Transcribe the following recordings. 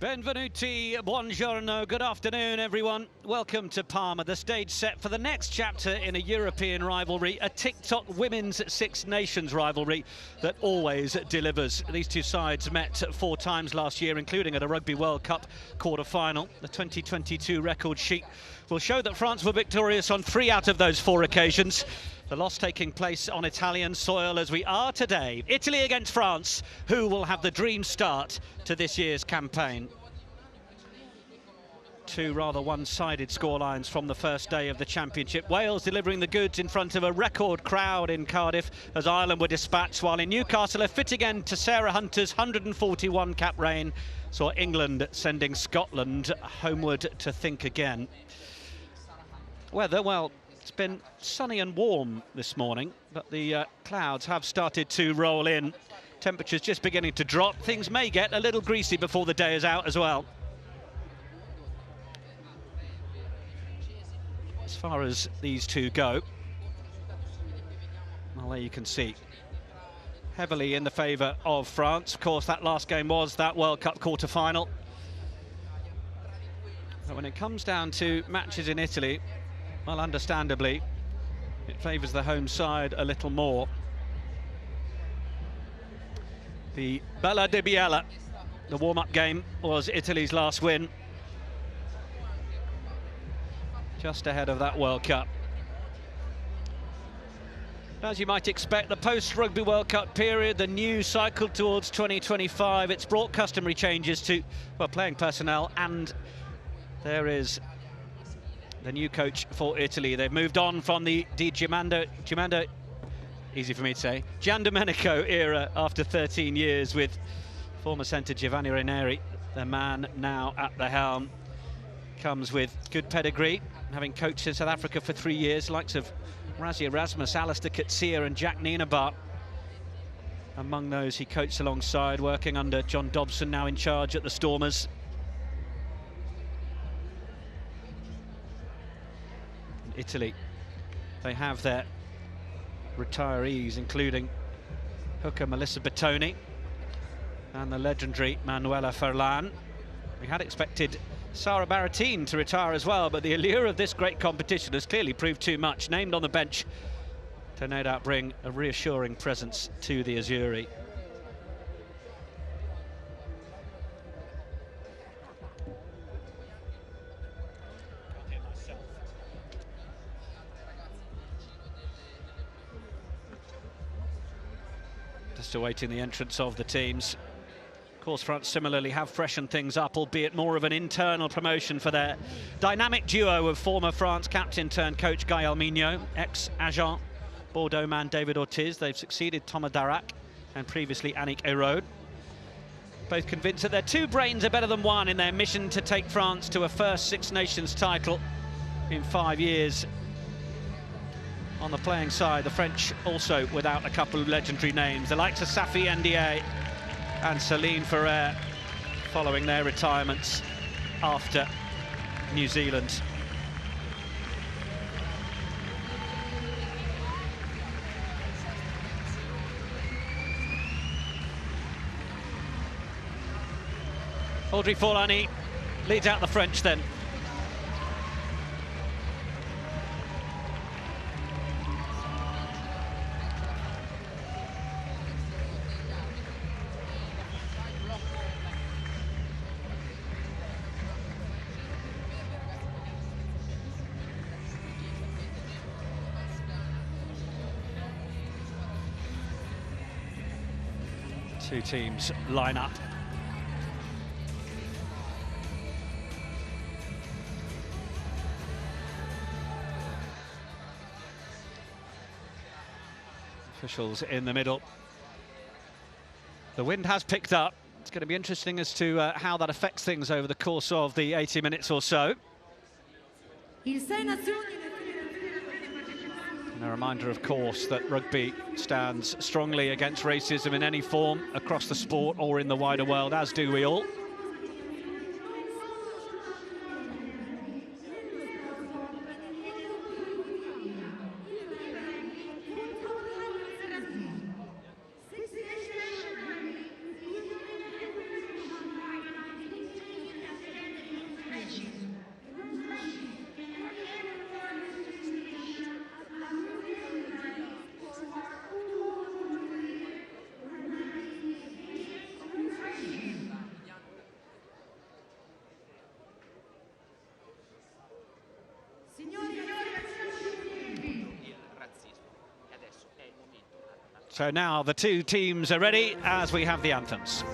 Benvenuti, buongiorno, good afternoon everyone. Welcome to Parma, the stage set for the next chapter in a European rivalry, a TikTok Women's Six Nations rivalry that always delivers. These two sides met 4 times last year, including at a Rugby World Cup quarter-final. The 2022 record sheet will show that France were victorious on 3 out of those 4 occasions. The loss taking place on Italian soil as we are today. Italy against France. Who will have the dream start to this year's campaign? 2 rather one-sided scorelines from the first day of the championship. Wales delivering the goods in front of a record crowd in Cardiff as Ireland were dispatched, while in Newcastle a fitting end to Sarah Hunter's 141 cap reign saw England sending Scotland homeward to think again. Weather, well, it's been sunny and warm this morning, but the clouds have started to roll in. Temperatures just beginning to drop. Things may get a little greasy before the day is out as well. As far as these two go, well, there you can see, heavily in the favour of France. Of course, that last game was that World Cup quarter-final. But when it comes down to matches in Italy, well, understandably, it favours the home side a little more. The Bella di Biella, the warm-up game, was Italy's last win, just ahead of that World Cup. As you might expect, the post-Rugby World Cup period, the new cycle towards 2025, it's brought customary changes to, well, playing personnel, and there is the new coach for Italy. They've moved on from the Giandomenico era after 13 years with former centre Giovanni Ranieri. The man now at the helm comes with good pedigree, having coached in South Africa for 3 years, likes of Rassie Erasmus, Alistair Coetzee and Jack Nienaber. Among those he coached alongside, working under John Dobson, now in charge at the Stormers. Italy, they have their retirees, including hooker Melissa Bertoni and the legendary Manuela Furlan. We had expected Sara Baratin to retire as well, but the allure of this great competition has clearly proved too much. Named on the bench to no doubt bring a reassuring presence to the Azzurri. Just awaiting the entrance of the teams. Of course, France similarly have freshened things up, albeit more of an internal promotion for their dynamic duo of former France captain turned coach Guy Almigno, ex-Agent Bordeaux man David Ortiz. They've succeeded Thomas Darac and previously Annick Hérault. Both convinced that their 2 brains are better than 1 in their mission to take France to a first Six Nations title in 5 years. On the playing side, the French also without a couple of legendary names, the likes of Safi Ndiaye and Céline Ferrer, following their retirements after New Zealand. Audrey Forlani leads out the French then. Two teams line up. Officials in the middle. The wind has picked up. It's going to be interesting as to how that affects things over the course of the 80 minutes or so. And a reminder, of course, that rugby stands strongly against racism in any form across the sport or in the wider world, as do we all. So now the two teams are ready as we have the anthems.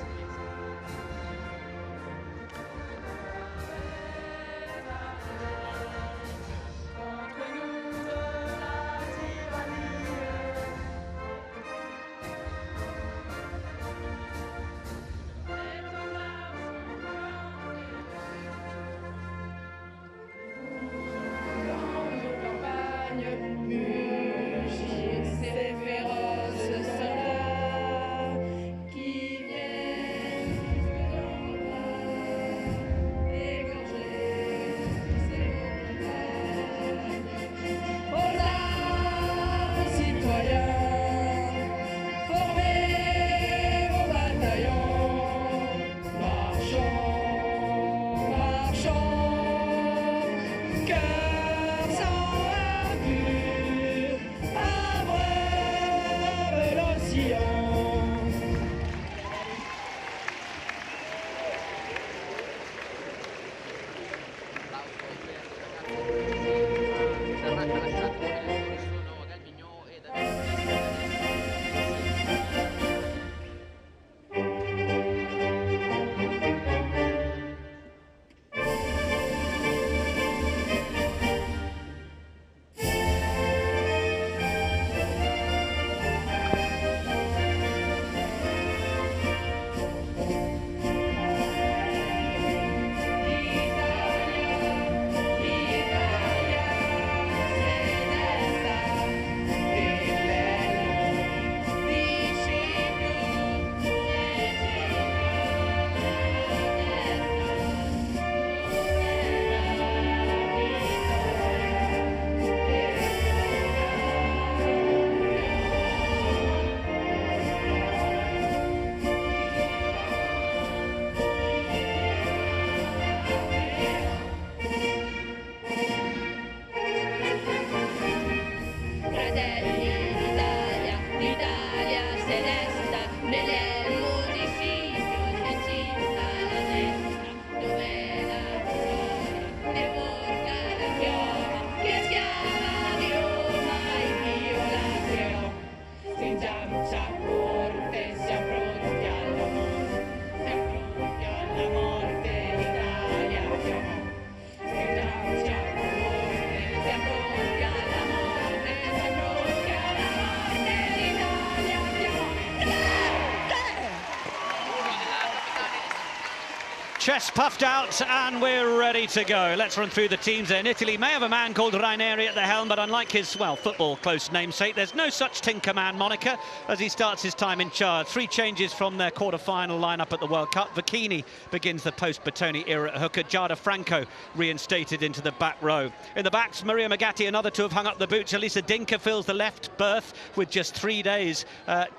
Chest puffed out and we're ready to go. Let's run through the teams in Italy. May have a man called Ranieri at the helm, but unlike his, well, football close namesake, there's no such Tinker Man moniker as he starts his time in charge. 3 changes from their quarter-final lineup at the World Cup. Vecchini begins the post-Bertoni era at hooker. Giada Franco reinstated into the back row. In the backs, Maria Magatti, another to have hung up the boots. Elisa Dinker fills the left berth with just 3 days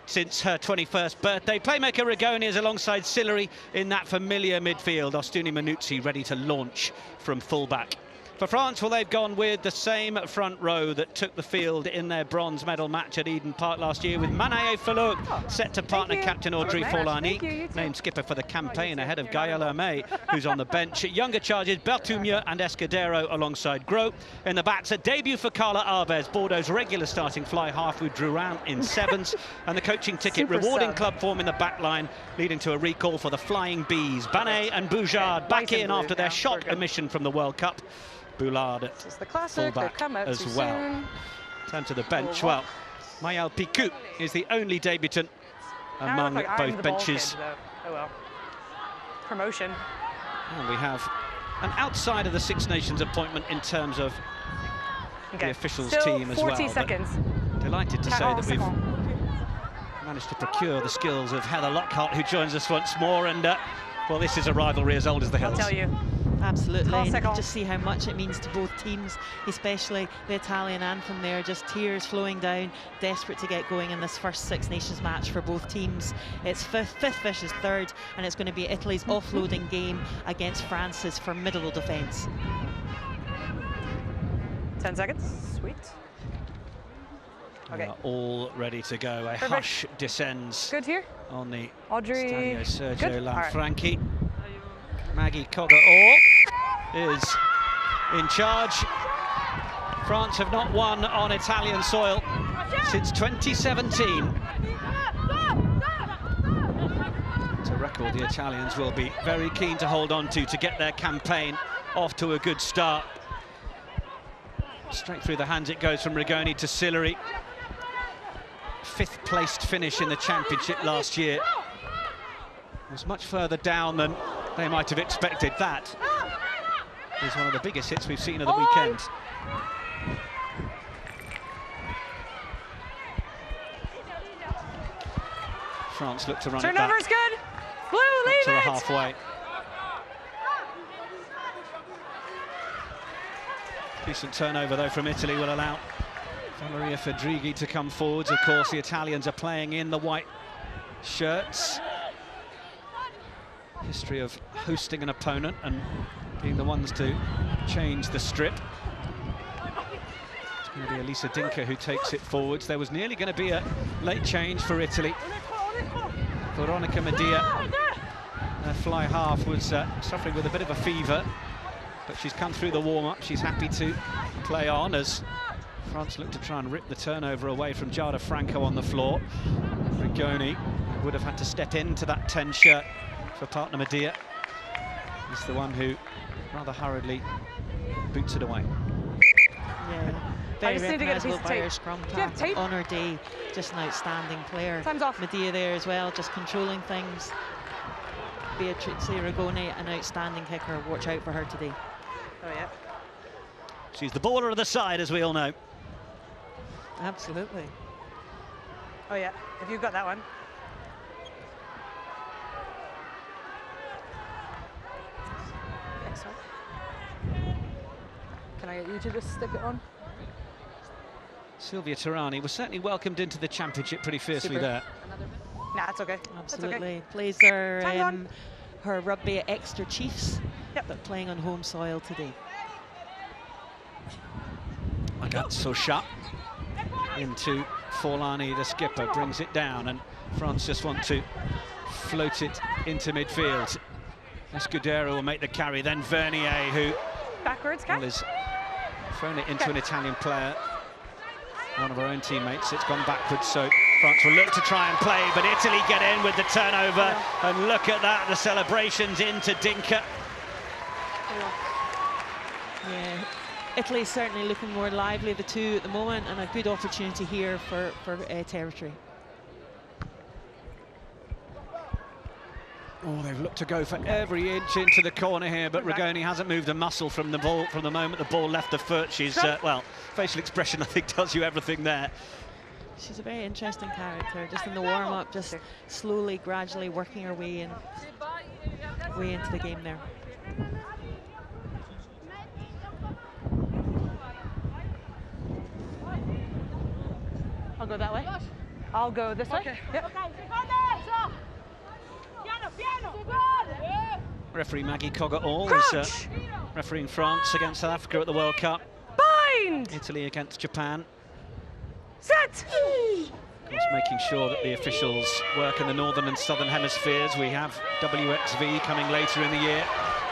since her 21st birthday. Playmaker Rigoni is alongside Sillery in that familiar midfield. Ostuni Manuzzi ready to launch from fullback. For France, well, they've gone with the same front row that took the field in their bronze medal match at Eden Park last year, with Manaye Fallouk set to partner captain Audrey Forlani, named skipper for the campaign ahead of Gaël Hermé, who's on the bench. Younger charges, Bertumieux and Escudero alongside Gros. In the backs, a debut for Carla Alves, Bordeaux's regular starting fly half with Drouin in sevens, and the coaching ticket rewarding club form in the back line, leading to a recall for the Flying Bees. Banet and Boujard back in after their shock omission from the World Cup. Boulard at fullback as well. Turn to the bench. Well, Mayal Picou is the only debutant among both benches. Oh well. Promotion. And we have an outside of the Six Nations appointment in terms of the officials team as well. 40 seconds. Delighted to say that we've managed to procure the skills of Heather Lockhart, who joins us once more. And well, this is a rivalry as old as the hills. I'll tell you. Absolutely, and you can just see how much it means to both teams, especially the Italian anthem there, just tears flowing down, desperate to get going in this first Six Nations match for both teams. It's fifth versus third, and it's going to be Italy's offloading game against France's formidable defence. 10 seconds, sweet. Okay. All ready to go. A hush descends Good here. on the Audrey. Stadio Sergio Lanfranchi. Right. Maggie Cogger-Orr is in charge. France have not won on Italian soil since 2017. record the Italians will be very keen to hold on to get their campaign off to a good start. Straight through the hands it goes from Rigoni to Sillery. 5th placed finish in the championship last year. It was much further down than they might have expected. That is one of the biggest hits we've seen of the weekend. France look to run it back. Turnover's good. Blue, leave it. To the halfway. Decent turnover though from Italy will allow Valeria Fedrighi to come forwards. Of course, the Italians are playing in the white shirts. History of hosting an opponent and being the ones to change the strip. It's going to be Elisa Dinka who takes it forwards. There was nearly going to be a late change for Italy. Veronica Medea, her fly half, was suffering with a bit of a fever, but she's come through the warm-up. She's happy to play on as France look to try and rip the turnover away from Giada Franco on the floor. Rigoni would have had to step into that 10 shirt for partner Medea. He's the one who rather hurriedly boots it away. Yeah, very recognisable by her scrum tap. On her day, just an outstanding player. Time's off. Medea there as well, just controlling things. Beatrice Rigoni, an outstanding kicker. Watch out for her today. Oh yeah. She's the baller of the side, as we all know. Absolutely. Oh yeah, if you've got that one. Next one. Can I get you to just stick it on? Silvia Tirani was certainly welcomed into the championship pretty fiercely there. Nah, it's okay. Absolutely. Okay. Plays her her rugby at Exeter Chiefs, but playing on home soil today. Agazzo shot into Forlani, the skipper, brings it down, and France just want to float it into midfield. Escudero will make the carry, then Vernier, who backwards has thrown it into an Italian player, one of our own teammates. It's gone backwards, so France will look to try and play, but Italy get in with the turnover, and look at that, the celebrations into Dinka. Yeah, Italy certainly looking more lively, the two at the moment, and a good opportunity here for territory. Oh, they've looked to go for every inch into the corner here, but Rigoni hasn't moved a muscle from the ball from the moment the ball left the foot. She's, well, facial expression, I think, tells you everything there. She's a very interesting character, just in the warm-up, just slowly, gradually working her way into the game there. I'll go that way. I'll go this way. Okay. Yep. Referee Maggie Cogger-All is refereeing France against South Africa at the World Cup. Bind! Italy against Japan. Set! Of course, making sure that the officials work in the northern and southern hemispheres. We have WXV coming later in the year.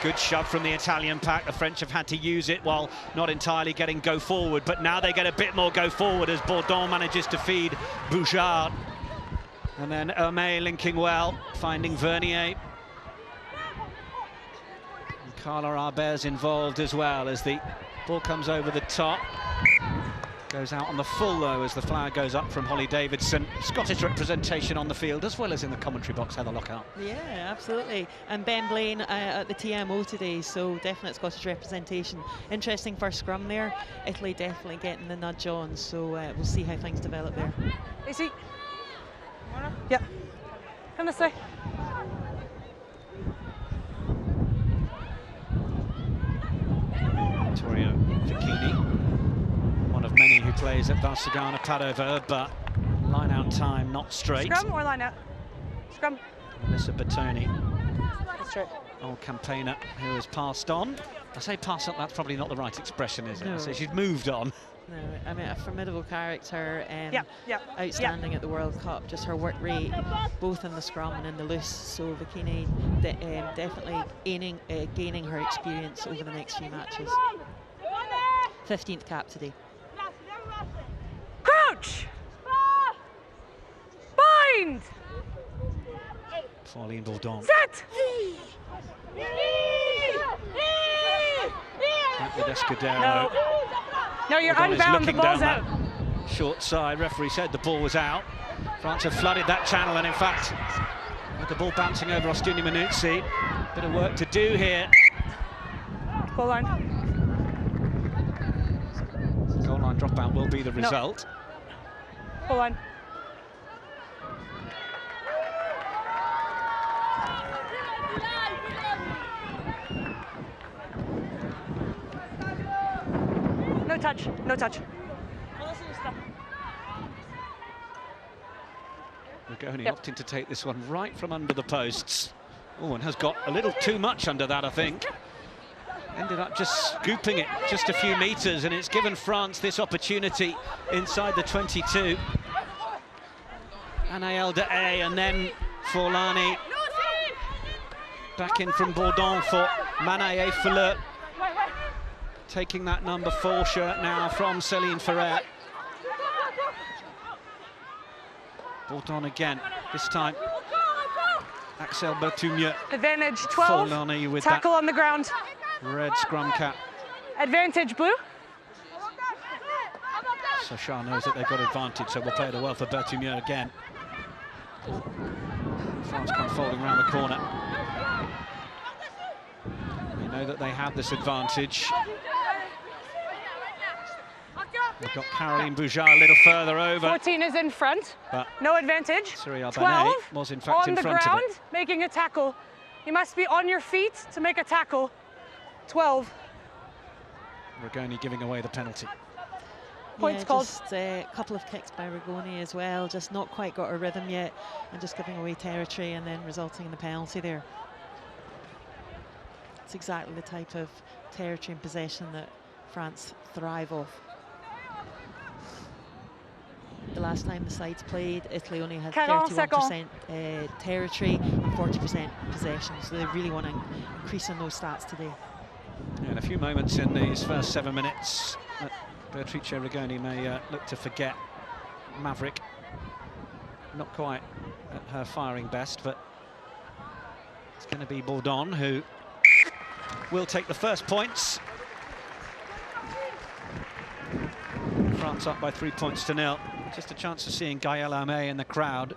Good shove from the Italian pack. The French have had to use it while not entirely getting go forward, but now they get a bit more go forward as Bourdon manages to feed Bouchard. And then Hermé linking well, finding Vernier. And Carla Arbe's involved as well as the ball comes over the top. Goes out on the full, though, as the flag goes up from Holly Davidson. Scottish representation on the field, as well as in the commentary box, Heather Lockhart. Yeah, absolutely. And Ben Blaine at the TMO today, so definite Scottish representation. Interesting first scrum there. Italy definitely getting the nudge on, so we'll see how things develop there. AC. Yep. Come this way. Vittorio Ficchini, one of many who plays at Valsugana Padova, but line out time not straight. Scrum or line out? Scrum. Melissa Bertoni, That's straight. old campaigner who has passed on. I say pass on, that's probably not the right expression, is it? No. I say she's moved on. No, I mean, a formidable character, outstanding at the World Cup, just her work rate, both in the scrum and in the loose. So Ficchini definitely gaining her experience over the next few matches. 15th cap today. Crouch! Bind! Pauline Bourdon. Set! Back with Escudero. No. No, you're Bourdon is unbound, the looking ball's down out. that short side. Referee said the ball was out. France have flooded that channel, and in fact, with the ball bouncing over Ostuni Manuzzi, bit of work to do here. Goal line. Goal line dropout will be the result. Goal line. No touch, no touch. Rugby opting to take this one right from under the posts. Oh, and has got a little too much under that, I think. Ended up just scooping it just a few metres, and it's given France this opportunity inside the 22. Anaël de A, and then Forlani. Back in from Bourdon for Manaye Fleur. Taking that number 4 shirt now from Céline Ferrer. Bourdon again, this time Axel Bertumieux. Advantage 12. Forlani with Tackle that on the ground. red scrum cap. Advantage blue. Sochar knows that they've got advantage, so we'll play it well for Bertumieux again. France come folding around the corner. They know that they have this advantage. We've got Caroline Boujard a little further over. 14 is in front. But no advantage. Cyrielle 12 Banet was in fact in front on the ground, of it. making a tackle. You must be on your feet to make a tackle. 12. Rigoni giving away the penalty. Points called. Just a couple of kicks by Rigoni as well, just not quite got a rhythm yet, and just giving away territory and then resulting in the penalty there. It's exactly the type of territory and possession that France thrive off. The last time the sides played, Italy only had 31% territory and 40% possession, so they really want to increase on those stats today. Yeah, in a few moments in these first 7 minutes, Beatrice Rigoni may look to forget Maverick. Not quite at her firing best, but it's going to be Bourdon who will take the first points. France up by 3 points to 0. Just a chance of seeing Gaëlle Amé in the crowd.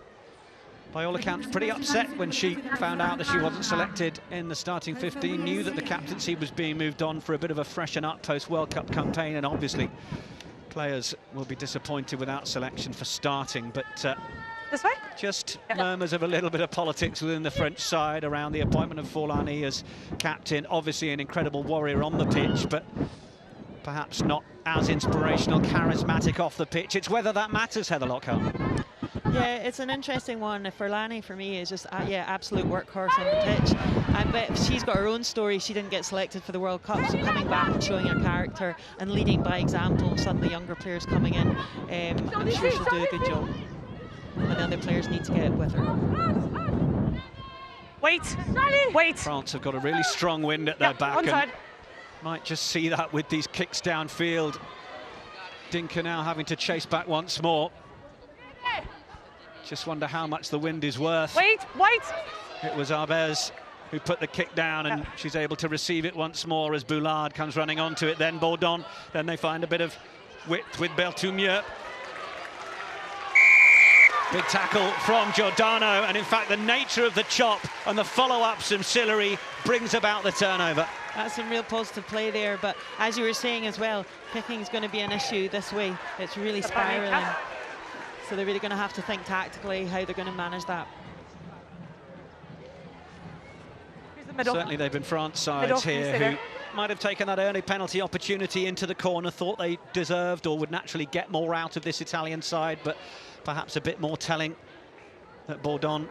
By all accounts, pretty upset when she found out that she wasn't selected in the starting 15. Knew that the captaincy was being moved on for a bit of a freshen up post-World Cup campaign, and obviously players will be disappointed without selection for starting. But this way? Just murmurs of a little bit of politics within the French side around the appointment of Forlani as captain. Obviously an incredible warrior on the pitch, but perhaps not as inspirational, charismatic off the pitch. It's whether that matters, Heather Lockhart. Yeah, it's an interesting one. Forlani, for me, is just, absolute workhorse on the pitch. I bet she's got her own story. She didn't get selected for the World Cup, so coming back and showing her character and leading by example, some of the younger players coming in, I'm sure she'll do a good job. And the other players need to get with her. Wait, wait. France have got a really strong wind at their back. Onside. Might just see that with these kicks downfield. Dinker now having to chase back once more. Just wonder how much the wind is worth. Wait. It was Arbez who put the kick down, and she's able to receive it once more as Boulard comes running onto it. Then Bourdon. Then they find a bit of width with Bertumieux. Big tackle from Giordano, and in fact the nature of the chop and the follow-ups from Sillery brings about the turnover. That's some real positive play there, but as you were saying as well, kicking is going to be an issue this way. It's really spiralling. So they're really going to have to think tactically how they're going to manage that. Certainly they've been France sides here who might have taken that early penalty opportunity into the corner, thought they deserved or would naturally get more out of this Italian side, but perhaps a bit more telling that Bourdon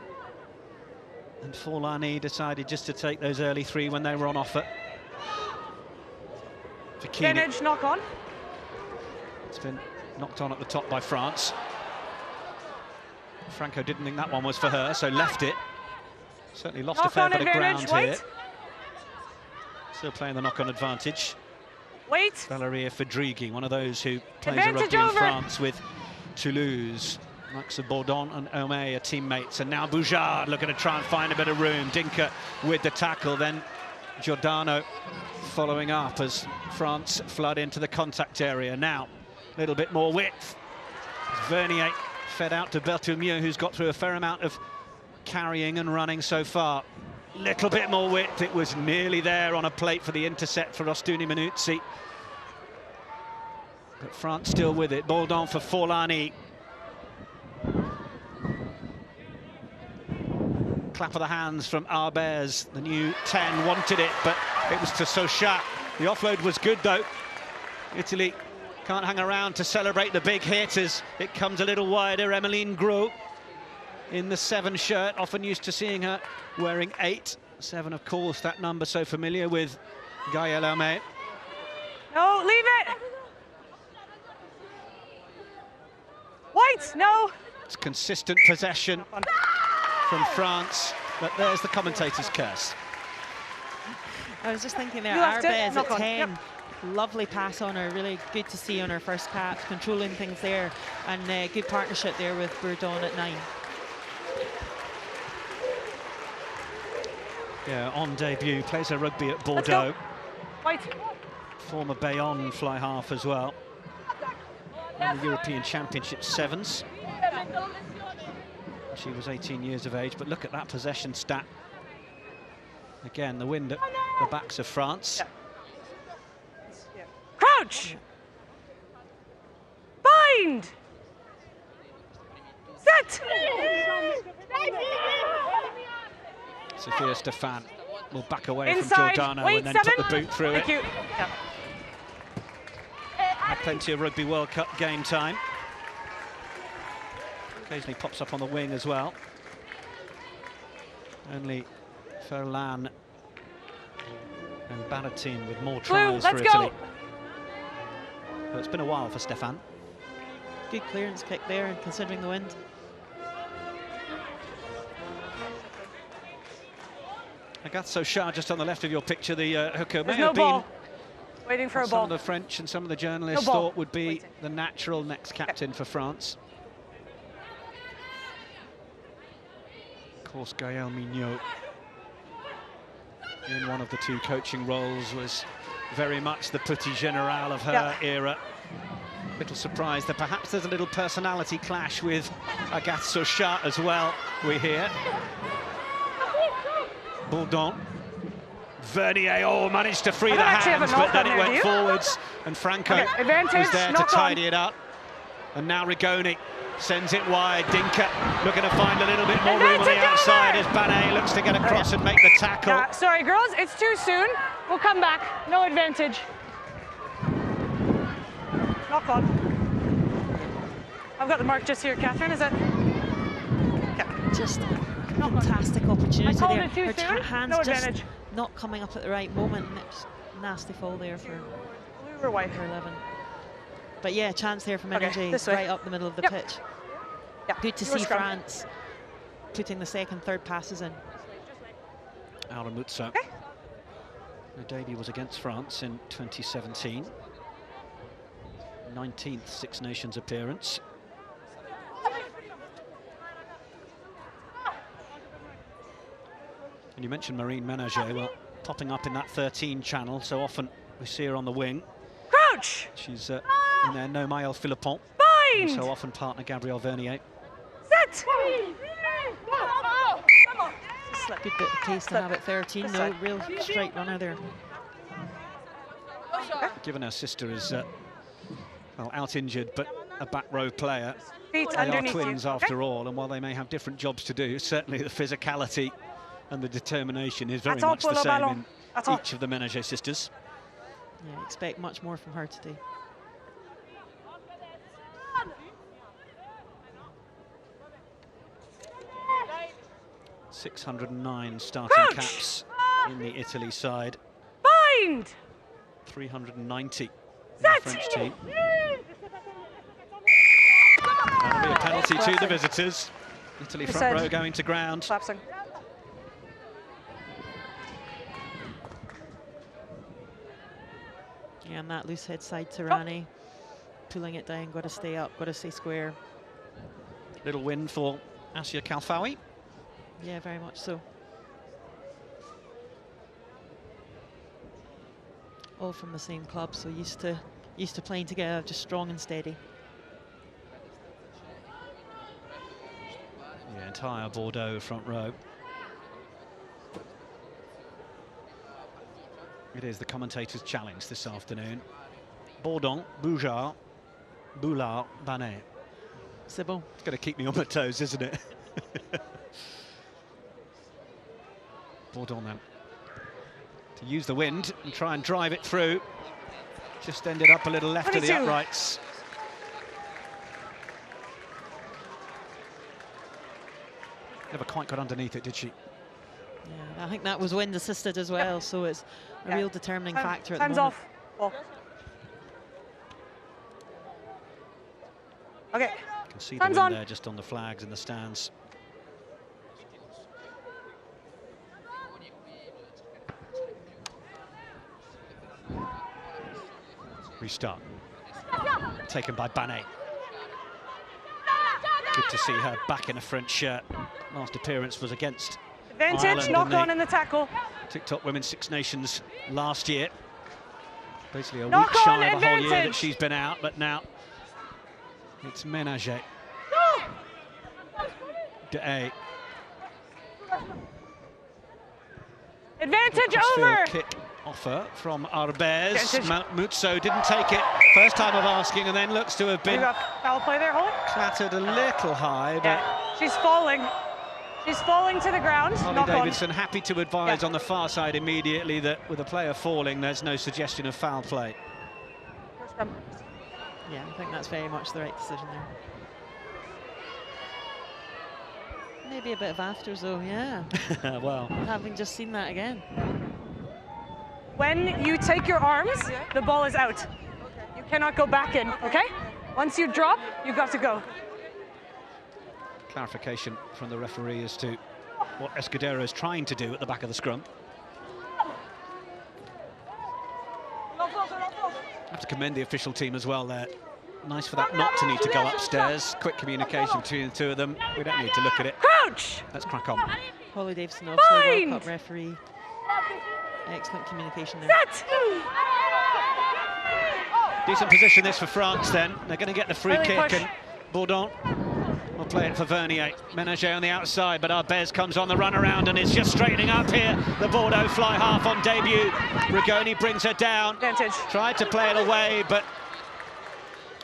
and Forlani decided just to take those early 3 when they were on offer. Advantage knock on. It's been knocked on at the top by France. Franco didn't think that one was for her, so left it. Certainly lost a fair bit of ground here. Still playing the knock-on advantage. Wait. Valeria Fedrighi, one of those who plays a rugby in France with Toulouse. Max Bourdon and Omé are teammates, and now Boujard looking to try and find a bit of room. Dinka with the tackle, then Giordano following up as France flood into the contact area. Now, a little bit more width. Vernier fed out to Berthoumieux, who's got through a fair amount of carrying and running so far. Little bit more width. It was nearly there on a plate for the intercept for Rostuni Manuzzi. But France still with it. Bourdon for Forlani. Clap of the hands from Arbez. The new 10 wanted it, but it was to Sochat. The offload was good, though. Italy can't hang around to celebrate the big hit as it comes a little wider. Emmeline Gros in the 7 shirt, often used to seeing her wearing 8. 7, of course, that number so familiar with Gaël Hermé. No, leave it! White, no! It's consistent possession from France, but there's the commentator's curse. I was just thinking there, Arbez at 10. Yep. Lovely pass on her, really good to see on her first cap, controlling things there, and good partnership there with Bourdon at 9. Yeah, on debut, plays her rugby at Bordeaux. White. Former Bayonne fly half as well. In the European Championship Sevens. She was 18 years of age, but look at that possession stat. Again, the wind at the backs of France. Yeah. Crouch! Bind! Set! Sophia Stefan will back away Inside. from Giordano and then 7. put the boot through Thank it. You. Yeah. Had plenty of Rugby World Cup game time. Occasionally pops up on the wing as well. Only Ferland and Baratin with more tries for Italy. But it's been a while for Stefan. Good clearance kick there, considering the wind. Agathe Sochat just on the left of your picture, the hooker may no have ball. been Waiting for a some ball. of the French and some of the journalists No thought would be the natural next captain for France. Of course, Gaël Mignot, in one of the 2 coaching roles, was very much the petit général of her era. Little surprised that perhaps there's a little personality clash with Agathe Sochat as well, we hear. Bourdon. Vernier, managed to free the hands, but then it went forwards, and Franco was there to tidy it up. And now Rigoni sends it wide. Dinka looking to find a little bit more room on the outside as Banet looks to get across and make the tackle. Sorry, girls, it's too soon. We'll come back. No advantage. Knock on. I've got the mark just here, Catherine. Is it? Yeah. Just fantastic opportunity there. Her hands no just advantage. Not coming up at the right moment. Nasty fall there for We were white. her 11. But yeah, chance there from energy right up the middle of the pitch. Yeah. Good to see France putting the 2nd, 3rd passes in. Aramutsa. Her debut was against France in 2017. 19th Six Nations appearance. And you mentioned Marine Ménager, well, popping up in that 13 channel, so often we see her on the wing. Crouch! She's in there, no Maëlle Philippon. Bind! So often partner Gabrielle Vernier. Set! Good bit of pace to have at 13, no real straight runner there. Given her sister is well, out injured, but a back row player. Feet They are underneath twins you. after all, and while they may have different jobs to do, certainly the physicality and the determination is very much the same in each of the Ménager sisters. Yeah, expect much more from her today. .609 starting caps in the Italy side. Bind! 390 in the French team. That'll be a penalty to the visitors. Italy front row going to ground. Lapsing. Yeah, and that loose head side to Rani. Pulling it down, got to stay up, got to stay square. Little win for Asia Kalfawi. Yeah, very much so. All from the same club, so used to playing together, just strong and steady. The entire Bordeaux front row. It is the commentators' challenge this afternoon. Bourdon, Boujard, Boulard, Banet. C'est bon. It's going to keep me on my toes, isn't it? Bourdon then. To use the wind and try and drive it through. Just ended up a little left 22. of the uprights. Never quite got underneath it, did she? Yeah, I think that was wind assisted as well, so it's a real determining factor at the Hands moment. off. Ball. Okay. You can see the Hands wind on. there just on the flags in the stands. Restart. Taken by Banet. Good to see her back in a French shirt. Last appearance was against Advantage, Ireland knock in on in the tackle. TikTok Women's Six Nations last year. Basically a Knock week shy on, of a whole year that advantage. she's been out, but now it's Ménager. De Advantage Crossfield over. kick offer from Arbez. Advantage. Mutso didn't take it. First time of asking, and then looks to have You been got foul play there, Holly? clattered a little high, but Yeah, she's falling. She's falling to the ground. Holly Knock Davidson happy to advise Yeah. on the far side immediately that with a player falling, there's no suggestion of foul play. on. Yeah, I think that's very much the right decision there. Maybe a bit of afters though, yeah. Well, Having just seen that again. When you take your arms, the ball is out. You cannot go back in, okay? Once you drop, you've got to go. clarification from the referee as to what Escudero is trying to do at the back of the scrum. I have to commend the official team as well there. Nice for that not to need to go upstairs. Quick communication between the two of them. We don't need to look at it. Crouch! Let's crack on. Holly Davidson, obviously World Bind! Cup referee. Excellent communication there. Set! Decent position this for France then. They're going to get the free Early kick push. and Bourdon will play it for Vernier. Ménager on the outside, but Arbez comes on the run around and is just straightening up here. The Bordeaux fly half on debut. Rigoni brings her down. Advantage. Tried to play it away, but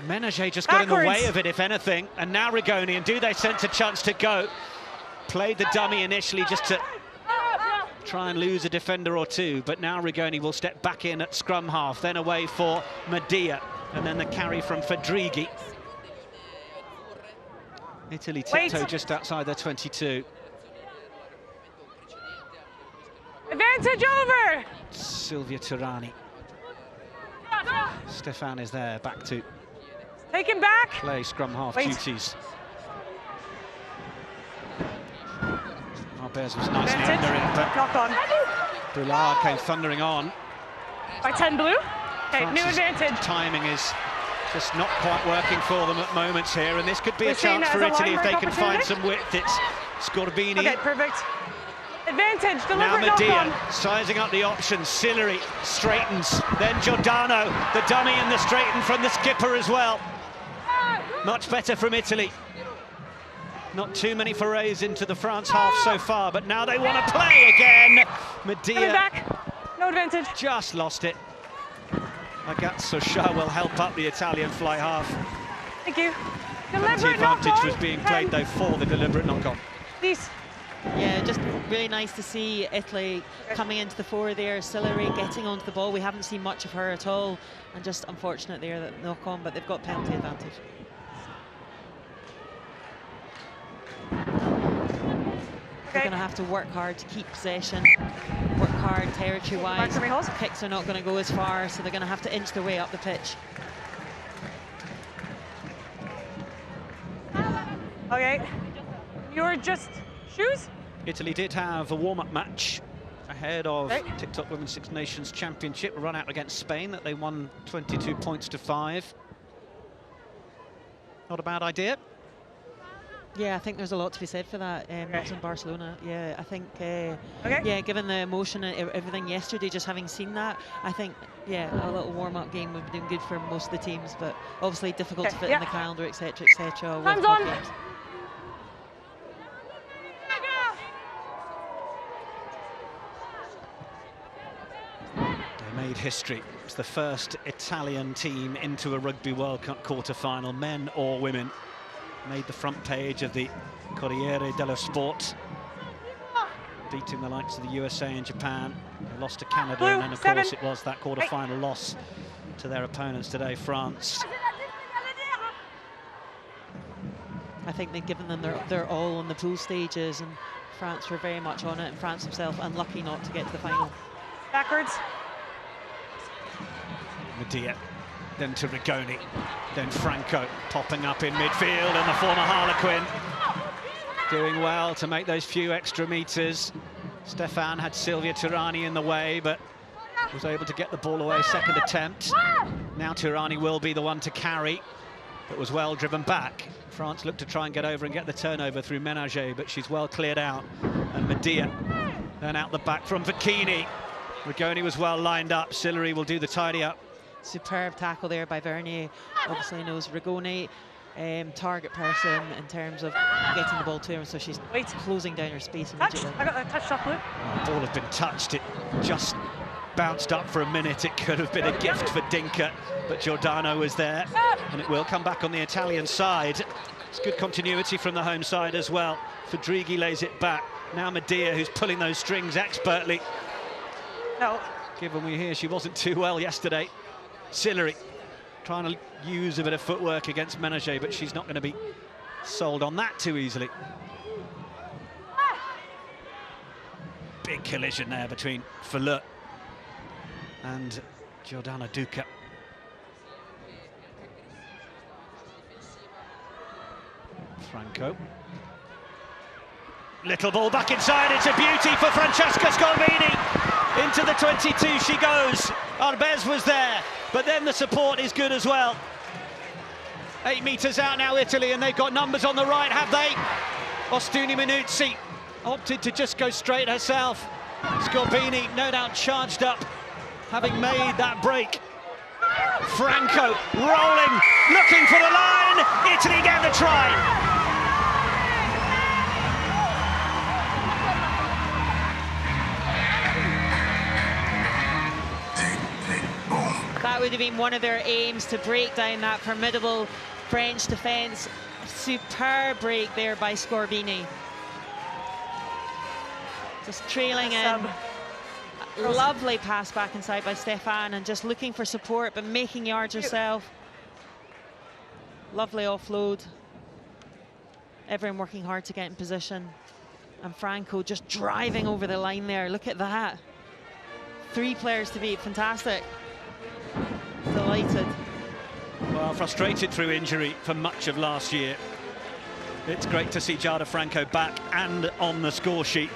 Ménager just got in the way of it, if anything. And now Rigoni, and do they sense a chance to go? Played the dummy initially just to try and lose a defender or two, but now Rigoni will step back in at scrum half, then away for Medea, and then the carry from Fadrighi. Italy tiptoe just outside their 22. Advantage over! Silvia Turani. Stefan is there, back to Take him back. play scrum half Wait. duties. Arbez was nicely Advantage. under it, but Knock on. Boulard came thundering on. By 10 blue. Okay, new France's advantage. timing is just not quite working for them at moments here, and this could be We're a seeing chance it for as a Italy if they line can break find opportunity. some width. It's Scorbini. Okay, perfect. Advantage, Now deliberate knock Medea on. sizing up the options. Sillery straightens, then Giordano, the dummy and the straighten from the skipper as well. Much better from Italy. Not too many forays into the France half so far, but now they want to play again. Coming Medea back. No advantage. just lost it. Ragazzo Shah will help up the Italian fly half. Thank you. Penalty Deliberate knock advantage on. was being played though for the deliberate knock-on. Please. Yeah, just really nice to see Italy coming into the fore there. Sillery getting onto the ball. We haven't seen much of her at all, and just unfortunate there that knock on, but they've got penalty advantage. They're going to have to work hard to keep possession, work hard territory-wise. Back for me, Hoss. Kicks are not going to go as far, so they're going to have to inch their way up the pitch. Okay. You're just shoes? Italy did have a warm-up match ahead of Okay. TikTok Women's Six Nations Championship, a run out against Spain that they won 22 points to 5. Not a bad idea. Yeah, I think there's a lot to be said for that. It's in Barcelona. Yeah, I think. Okay. Yeah, given the emotion and everything yesterday, just having seen that, I think, yeah, a little warm-up game would have been good for most of the teams, but obviously difficult to fit in the calendar, etc., etc. Time's on. Games. They made history. It's the first Italian team into a Rugby World Cup quarter-final, men or women. Made the front page of the Corriere dello Sport, beating the likes of the USA and Japan. They lost to Canada, and then of course it was that quarter-final loss to their opponents today, France. I think they've given them their all on the pool stages, and France were very much on it, and France themselves unlucky not to get to the final. Backwards. Medea, then to Rigoni, then Franco popping up in midfield, and the former Harlequin doing well to make those few extra meters. Stefan had Silvia Tirani in the way, but was able to get the ball away second attempt. Now Tirani will be the one to carry, but was well driven back. France looked to try and get over and get the turnover through Ménager, but she's well cleared out. And Medea then out the back from Bikini. Rigoni was well lined up. Sillery will do the tidy up. Superb tackle there by Vernier. Obviously knows Rigoni, target person in terms of getting the ball to him, so she's closing down her space immediately. I got that touched off, Luke. The ball had been touched. It just bounced up for a minute. It could have been a gift for Dinka, but Giordano was there, and it will come back on the Italian side. It's good continuity from the home side as well. Fadrighi lays it back. Now Medea, who's pulling those strings expertly. No. Given we hear she wasn't too well yesterday. Sillery trying to use a bit of footwork against Ménager, but she's not going to be sold on that too easily. Big collision there between Fallut and Giordana Duca. Franco. Little ball back inside, it's a beauty for Francesca Scolbini. Into the 22 she goes. Arbez was there, but then the support is good as well. 8 metres out now, Italy, and they've got numbers on the right, have they? Ostuni Minuzzi opted to just go straight herself. Scolbini, no doubt charged up, having made that break. Franco rolling, looking for the line. Italy get the try. That would have been one of their aims, to break down that formidable French defence. Superb break there by Scorbini. Just trailing in. Lovely pass back inside by Stefan, and just looking for support but making yards herself. Lovely offload. Everyone working hard to get in position. And Franco just driving over the line there. Look at that. 3 players to beat. Fantastic. Delighted. Well, frustrated through injury for much of last year. It's great to see Giada Franco back and on the score sheet.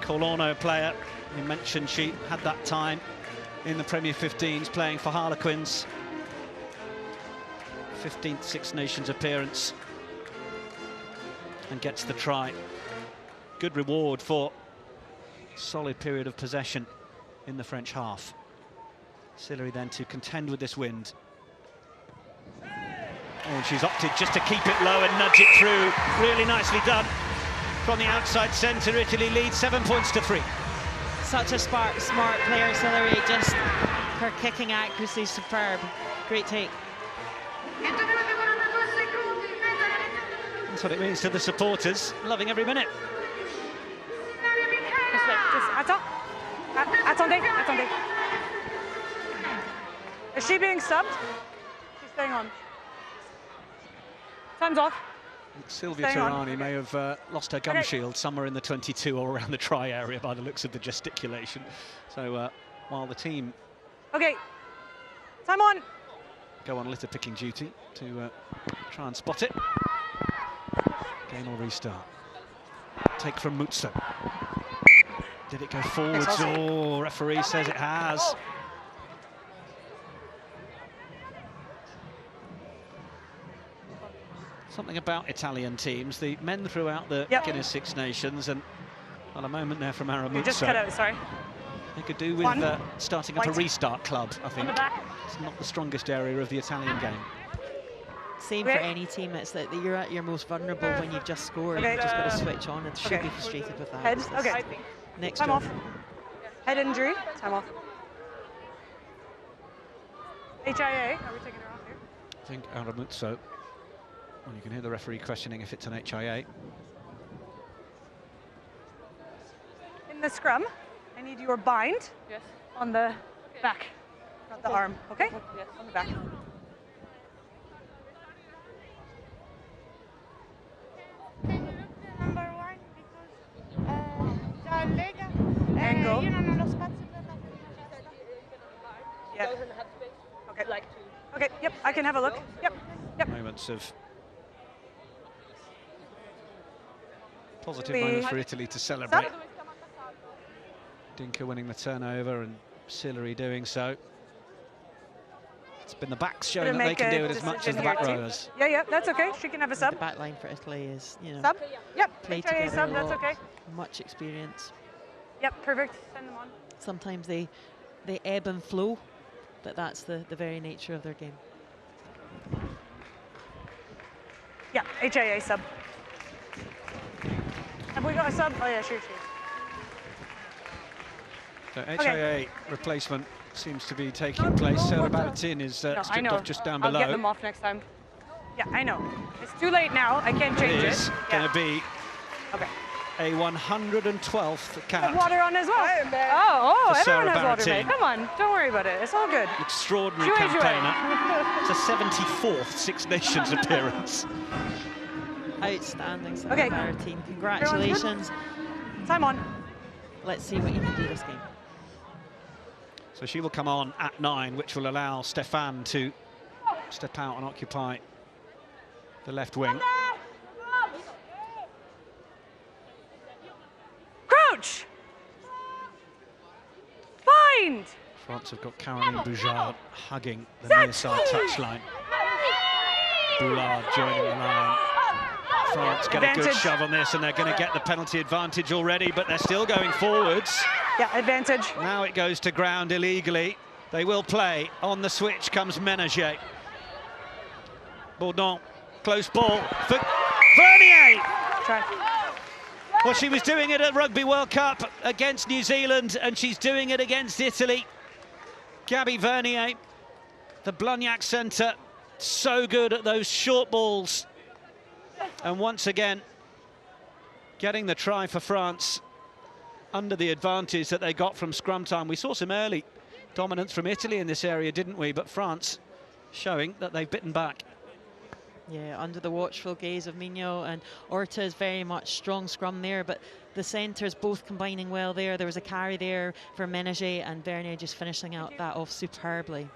Colorno player, you mentioned she had that time in the Premier 15s playing for Harlequins. 15th Six Nations appearance, and gets the try. Good reward for solid period of possession in the French half. Sillery then to contend with this wind. And she's opted just to keep it low and nudge it through. Really nicely done. From the outside centre, Italy leads 7 points to 3. Such a smart player, Sillery. Just her kicking accuracy is superb. Great take. That's what it means to the supporters. Loving every minute. Attendez. Is she being subbed? She's staying on. Time's off. Sylvia Tirani may have lost her gum shield somewhere in the 22 or around the try area by the looks of the gesticulation. So while the team time on, go on litter picking duty to try and spot it. Game will restart. Take from Mutso. Did it go forwards? Oh, referee says it has. Something about Italian teams, the men throughout the Guinness Six Nations, and on a moment there from Aramuzzo. Just cut out, sorry. They could do with starting up a restart club, I think. It's not the strongest area of the Italian game. Same for any team, it's that you're at your most vulnerable when you've just scored. You've just got to switch on and should be frustrated with that. Head, okay. Next time job. off. Head injury, time off. HIA, are we taking her off here? I think Aramuzzo. Well, you can hear the referee questioning if it's an HIA. In the scrum, I need your bind on the back, not the arm, okay? Yes. On the back. Number 1 because già Lega Angle. Io non ho lo spazio per la Yeah. Okay. Okay, yep, I can have a look. Yep. Moments of positive moments for Italy to celebrate. Dinka winning the turnover and Sillery doing so. It's been the backs showing that they can do it as much as the back rowers. Yeah, that's okay. She can have a sub. The back line for Italy is, you know, sub. Yep. play HIA together sub. a That's lot, okay. much experience. Yep, perfect. Send them on. Sometimes they ebb and flow, but that's the very nature of their game. Yeah, HIA sub. Have we got a sub? Oh yeah, sure. So HIA replacement seems to be taking place. Sarah Baratin is stripped off just down below. I'll get them off next time. Yeah, I know. It's too late now. I can't change it. It's going to be a 112th cap. Water on as well. Oh, everyone has water, mate. Baratin. Come on, don't worry about it. It's all good. Extraordinary campaigner. It's a 74th Six Nations appearance. Outstanding, Sarah Baratin. Congratulations. Time on. Let's see what you can do this game. So she will come on at 9, which will allow Stefan to step out and occupy the left wing. Crouch! Find! France have got Caroline Boujard hugging the near side touchline. Boulard joining the line. France get a good shove on this, and they're going to get the penalty advantage already, but they're still going forwards. Yeah, advantage. Now it goes to ground illegally. They will play. On the switch comes Ménager. Bourdon, close ball for Vernier. Well, she was doing it at Rugby World Cup against New Zealand, and she's doing it against Italy. Gabby Vernier, the Blagnac centre, so good at those short balls. And once again, getting the try for France under the advantage that they got from scrum time. We saw some early dominance from Italy in this area, didn't we? But France showing that they've bitten back. Yeah, under the watchful gaze of Mignot, and Orta is very much strong scrum there, but the centres both combining well there. There was a carry there for Ménager, and Vernier just finishing out that off superbly.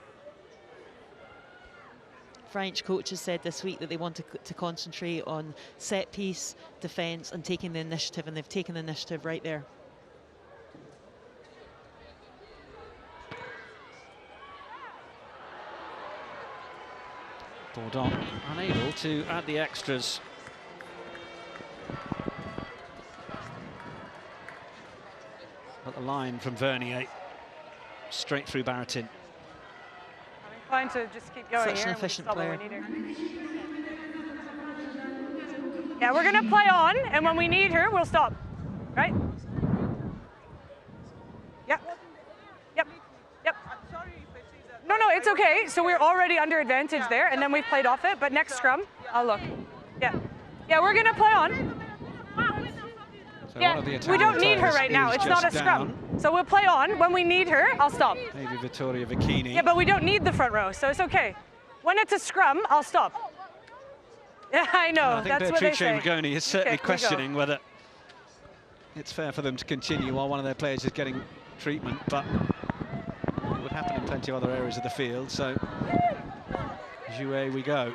French coaches said this week that they want to concentrate on set piece, defence and taking the initiative, and they've taken the initiative right there. Bourdon unable to add the extras. But the line from Vernier straight through Baratin. Fine to just keep going. Such an efficient player. Yeah, we're gonna play on, and when we need her, we'll stop. Right? Yep. Yep. Yep. No, it's okay. So we're already under advantage there, and then we've played off it. But next scrum, I'll look. Yeah. Yeah, we're gonna play on. So yeah, we don't need her right now. It's not a scrum. So we'll play on. When we need her, I'll stop. Maybe Vittoria Vicchini. Yeah, but we don't need the front row, so it's okay. When it's a scrum, I'll stop. Yeah, I know. I think that's what they say. Beatrice Rigoni is certainly questioning whether it's fair for them to continue while one of their players is getting treatment, but it would happen in plenty of other areas of the field. So, Jouet we go.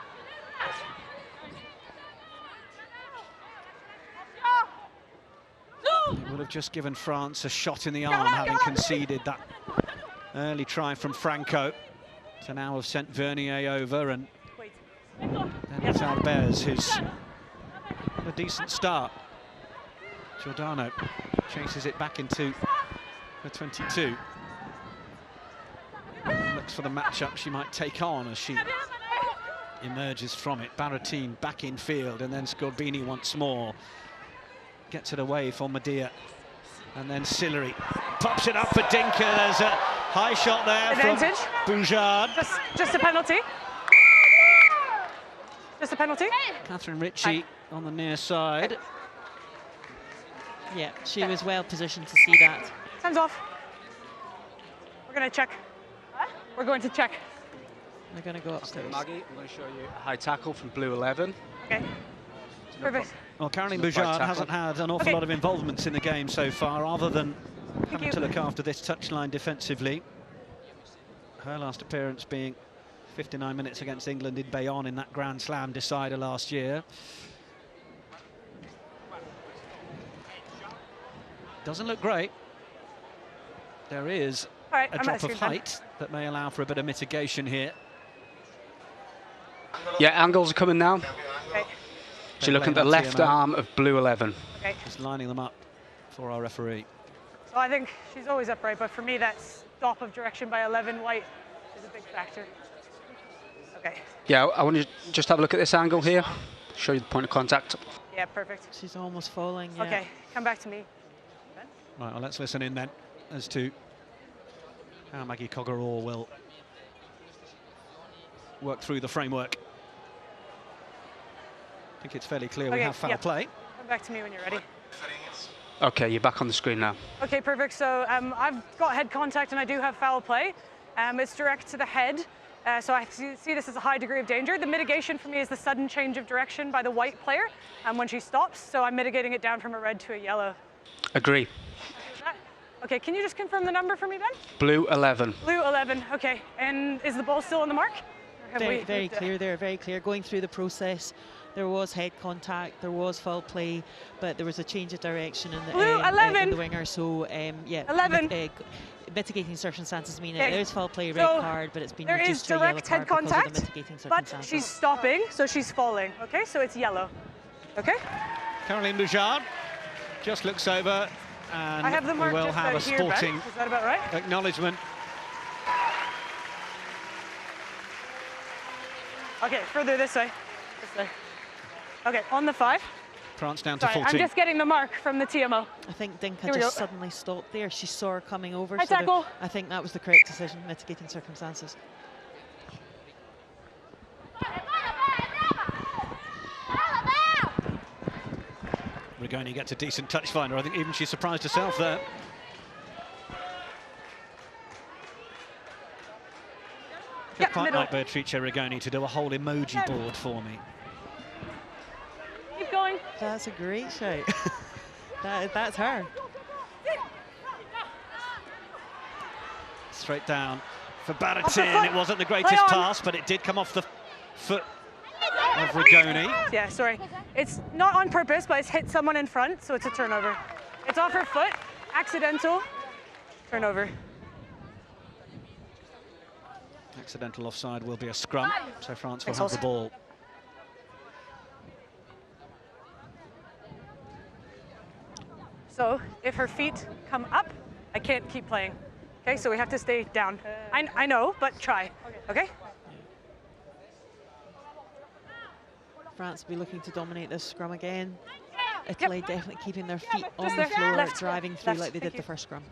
It would have just given France a shot in the arm, having conceded that early try from Franco. So now have sent Vernier over, and then And it's Albers who's a decent start. Giordano chases it back into the 22. Looks for the matchup she might take on as she emerges from it. Baratine back in field, and then Scorbini once more. Gets it away for Medea. And then Sillery pops it up for Dinker. There's a high shot there Advantage. from Boujard. Just a penalty. Just a penalty. Catherine Ritchie on the near side. Yeah, she was well positioned to see that. Time's off. We're going to check. We're going to check. We're going to go upstairs. Maggie, I'm going to show you a high tackle from Blue 11. Okay. Perfect. Well, Caroline Boujard hasn't had an awful lot of involvements in the game so far, other than having to look after this touchline defensively. Her last appearance being 59 minutes against England in Bayonne in that Grand Slam decider last year. Doesn't look great. There is a drop of height that may allow for a bit of mitigation here. Yeah, angles are coming now. Okay. So you're looking at the left arm of Blue 11. Okay. Just lining them up for our referee. So I think she's always upright, but for me that stop of direction by 11 white is a big factor. Okay. Yeah, I want you to just have a look at this angle here. Show you the point of contact. Yeah, perfect. She's almost falling. Yeah. Okay, come back to me. Right, well, let's listen in then as to how Maggie Coggerall will work through the framework. I think it's fairly clear we have foul play. Come back to me when you're ready. Okay, you're back on the screen now. Okay, perfect. So I've got head contact and I do have foul play. It's direct to the head. So I see this as a high degree of danger. The mitigation for me is the sudden change of direction by the white player when she stops. So I'm mitigating it down from a red to a yellow. Agree. Okay, can you just confirm the number for me, Ben? Blue 11. Blue 11, okay. And is the ball still on the mark? Very clear there, very clear. Going through the process, there was head contact, there was foul play, but there was a change of direction in the, in the winger. So, yeah, 11. Mitigating circumstances mean okay. There is foul play, red card, but it's been reduced to a yellow card head contact, because of the mitigating but circumstances. she's stopping, so she's falling. Okay, so it's yellow. Okay? Caroline Boujard just looks over, and I have the mark we will just have a here, sporting Ben. Is that about right? acknowledgement. Okay, further this way. This way. Okay, on the 5. France down to Sorry, 14. I'm just getting the mark from the TMO. I think Dinka just suddenly stopped there. She saw her coming over. So tackle. I think that was the correct decision, mitigating circumstances. Rigoni gets a decent touch finder. I think even she surprised herself there. I'd quite like Beatrice Rigoni to do a whole emoji board for me. Keep going. That's a great shout. That's her. Straight down for Baratine. It wasn't the greatest pass, but it did come off the foot of Rigoni. Yeah, sorry. It's not on purpose, but it's hit someone in front, so it's a turnover. It's off her foot, accidental, turnover. Accidental offside will be a scrum, so France will have the ball. So if her feet come up, I can't keep playing. Okay, so we have to stay down. I know, but try. Okay? France will be looking to dominate this scrum again. Italy definitely keeping their feet on the floor, driving through like they did the first scrum.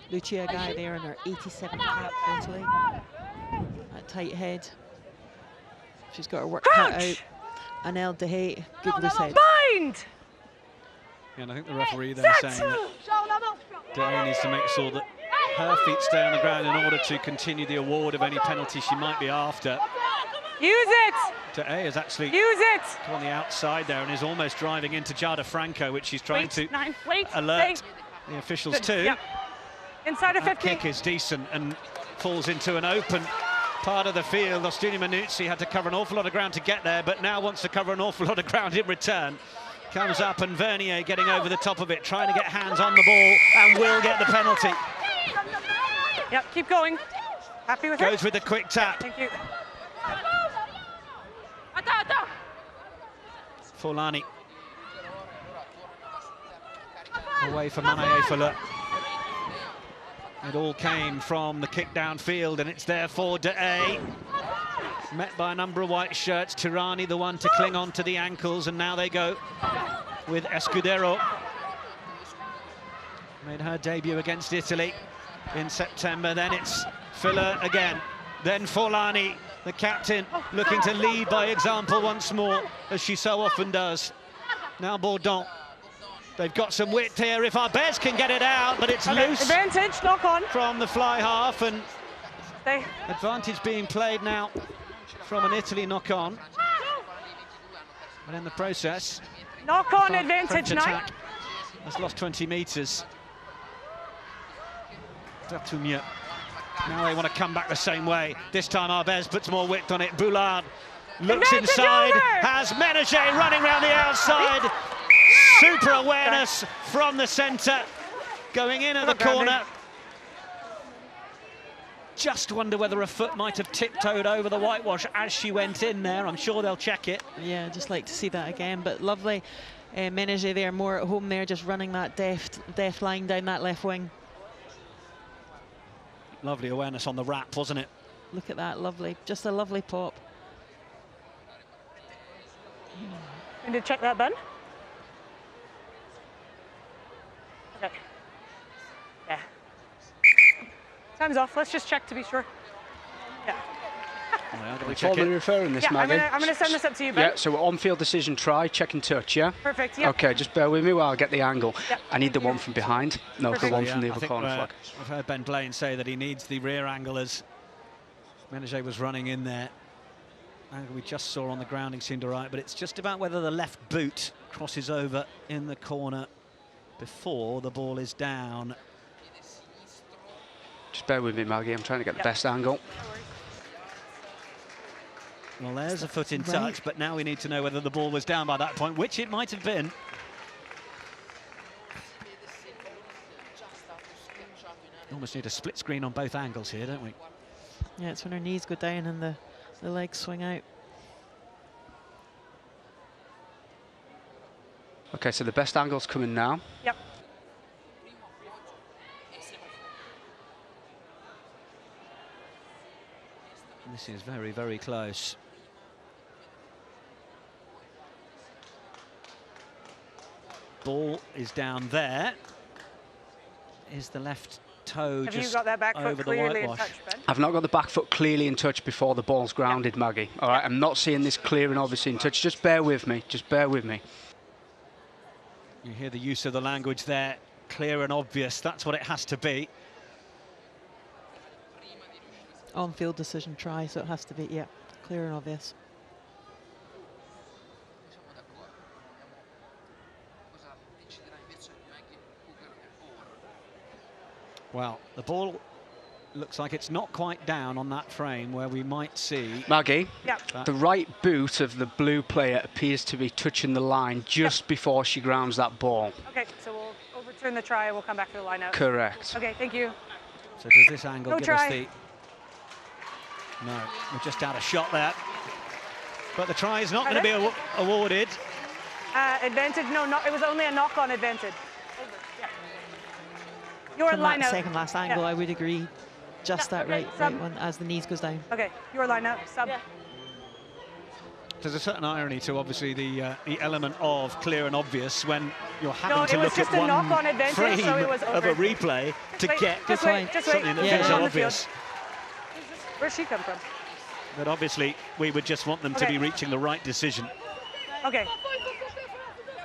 Lucia Guy there in her 87 cap for Italy. That tight head. She's got her work cut out. Anel De Hay, good loose head. Bind! Yeah, and I think the referee there saying that De Hay needs to make sure that her feet stay on the ground in order to continue the award of any penalty she might be after. Use it! De Hay is actually on the outside there and is almost driving into Giada Franco, which she's trying to alert the officials to. Yep. Inside of 50. Kick is decent and falls into an open part of the field. Ostuni Manuzzi had to cover an awful lot of ground to get there, but now wants to cover an awful lot of ground in return. Comes up and Vernier getting over the top of it, trying to get hands on the ball and will get the penalty. Yep, keep going. Happy with Goes her? with the quick tap. Thank you. Forlani. Away for Manaefala. It all came from the kick downfield, and it's there for De. Met by a number of white shirts. Tirani, the one to cling on to the ankles, and now they go with Escudero. Made her debut against Italy in September. Then it's Filler again. Then Forlani, the captain, looking to lead by example once more, as she so often does. Now Bourdon. They've got some width here. If Arbez can get it out, but it's loose. Advantage, knock on. From the fly half, and advantage being played now from an Italy knock on. But in the process, knock on advantage, Knight. Has lost 20 metres. Datumia. Now they want to come back the same way. This time Arbez puts more width on it. Boulard looks inside, has Menage running around the outside. Super awareness from the centre, going in at the corner. Just wonder whether a foot might have tiptoed over the whitewash as she went in there. I'm sure they'll check it. Yeah, just like to see that again, but lovely. Menage there, more at home there, just running that deft line down that left wing. Lovely awareness on the wrap, wasn't it? Look at that, lovely. Just a lovely pop. Need to check that, Ben. Okay. Yeah. Time's off. Let's just check to be sure. Yeah. We formally referring this, Maggie. I'm going to send this up to you, Ben. Yeah, so on-field decision try, check and touch, yeah? Perfect, yeah. Okay, just bear with me while I get the angle. Yep. I need the one from behind. No, Perfect. the one from the other corner flag. I've heard Ben Blaine say that he needs the rear angle as Menage was running in there. Angle we just saw on the grounding seemed all right, but it's just about whether the left boot crosses over in the corner before the ball is down. Just bear with me, Maggie. I'm trying to get the best angle. Well, there's a foot in touch, but now we need to know whether the ball was down by that point, which it might have been. Almost need a split screen on both angles here, don't we? Yeah, it's when her knees go down and the legs swing out. Okay, so the best angle's coming now. Yep. This is very, very close. Ball is down there. Is the left toe Have just you got that back over foot the clearly whitewash? in touch, Ben? I've not got the back foot clearly in touch before the ball's grounded, Maggie. All right, I'm not seeing this clear and obviously in touch. Just bear with me. Just bear with me. You hear the use of the language there, clear and obvious. That's what it has to be. On-field decision try, so it has to be, yeah, clear and obvious. Well, the ball looks like it's not quite down on that frame where we might see... Maggie, Yep. the right boot of the blue player appears to be touching the line just before she grounds that ball. Okay, so we'll overturn the try. We'll come back to the line out. Correct. Okay, thank you. So does this angle give try. us the... No, we're just out of shot there. But the try is not going to be awarded. Advantage, no, it was only a knock-on advantage. Yeah. Your From line that out. second last angle, I would agree. Just that okay, right one as the knees goes down. Okay, your line out, sub. Yeah. There's a certain irony to obviously the element of clear and obvious when you're having to look at one knock-on advantage, frame so it was of a replay to get something that feels obvious. Where's she come from? But obviously we would just want them to be reaching the right decision. Okay.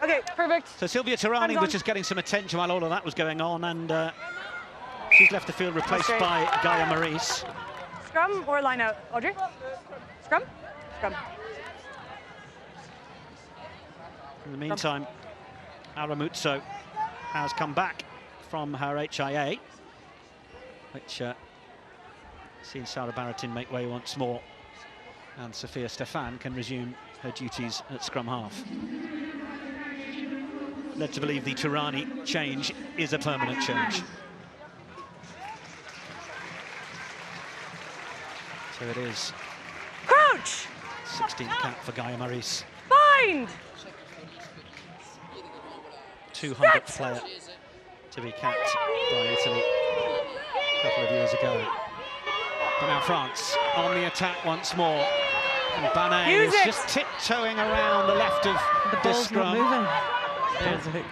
Okay, perfect. So Sylvia Tirani was just getting some attention while all of that was going on, and she's left the field replaced by Gaia Maurice. Scrum or line out? Audrey? Scrum? Scrum. In the meantime, Aramuzzo has come back from her HIA, which seen Sarah Baratin make way once more, and Sophia Stefan can resume her duties at scrum half. Led to believe the Tirani change is a permanent change. So it is Crouch! 16th cap for Gaia Maris. Bind! 200th player to be capped by Italy a couple of years ago. But now France on the attack once more. And Banet is just tiptoeing around the left of the this scrum. Not moving. There's a hook.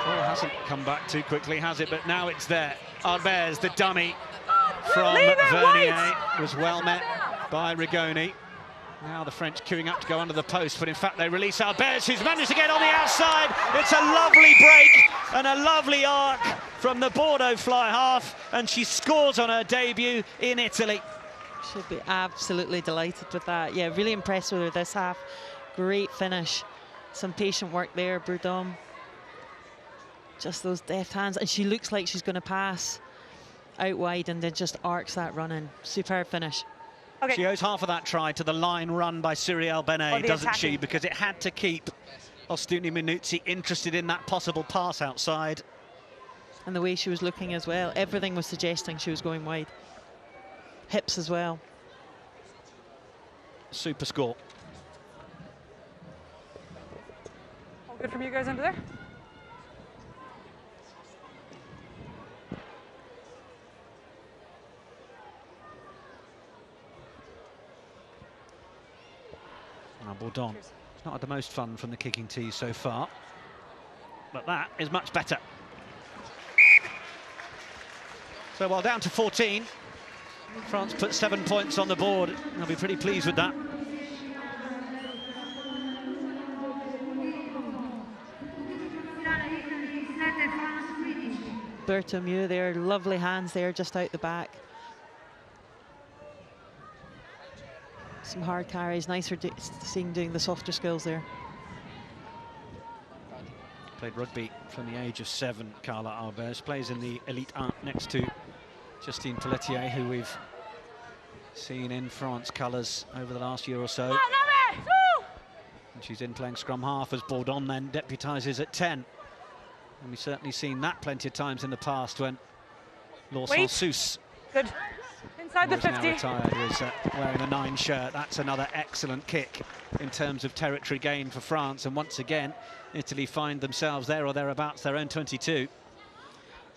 Ball hasn't come back too quickly, has it? But now it's there. Arbez, the dummy from Vernier, was well met by Rigoni. Now the French queuing up to go under the post, but in fact they release Arbez, who's managed to get on the outside. It's a lovely break and a lovely arc from the Bordeaux fly half, and she scores on her debut in Italy. Should be absolutely delighted with that. Yeah, really impressed with her this half. Great finish. Some patient work there, Bourdon. Just those deft hands, and she looks like she's going to pass out wide and then just arcs that run in. Superb finish. Okay. She owes half of that try to the line run by Cyrielle Benet, doesn't she? attacking. Because it had to keep Ostuni Minuzzi interested in that possible pass outside. And the way she was looking as well. Everything was suggesting she was going wide. Hips as well. Super score. All good from you guys under there? Now Bourdon, it's not had the most fun from the kicking tee so far, but that is much better. So while down to 14, France put 7 points on the board. They'll be pretty pleased with that. Berthomeu there, lovely hands there just out the back. Some hard carries, nicer seeing doing the softer skills there. Played rugby from the age of 7, Carla Arbez. Plays in the Elite 1 next to Justine Pelletier, who we've seen in France colours over the last year or so. And she's in playing scrum half as Bourdon then deputises at 10. And we've certainly seen that plenty of times in the past when Lawson Seuss, good. Inside the 50. Now retired, was wearing a 9 shirt. That's another excellent kick in terms of territory gain for France. And once again, Italy find themselves there or thereabouts, their own 22.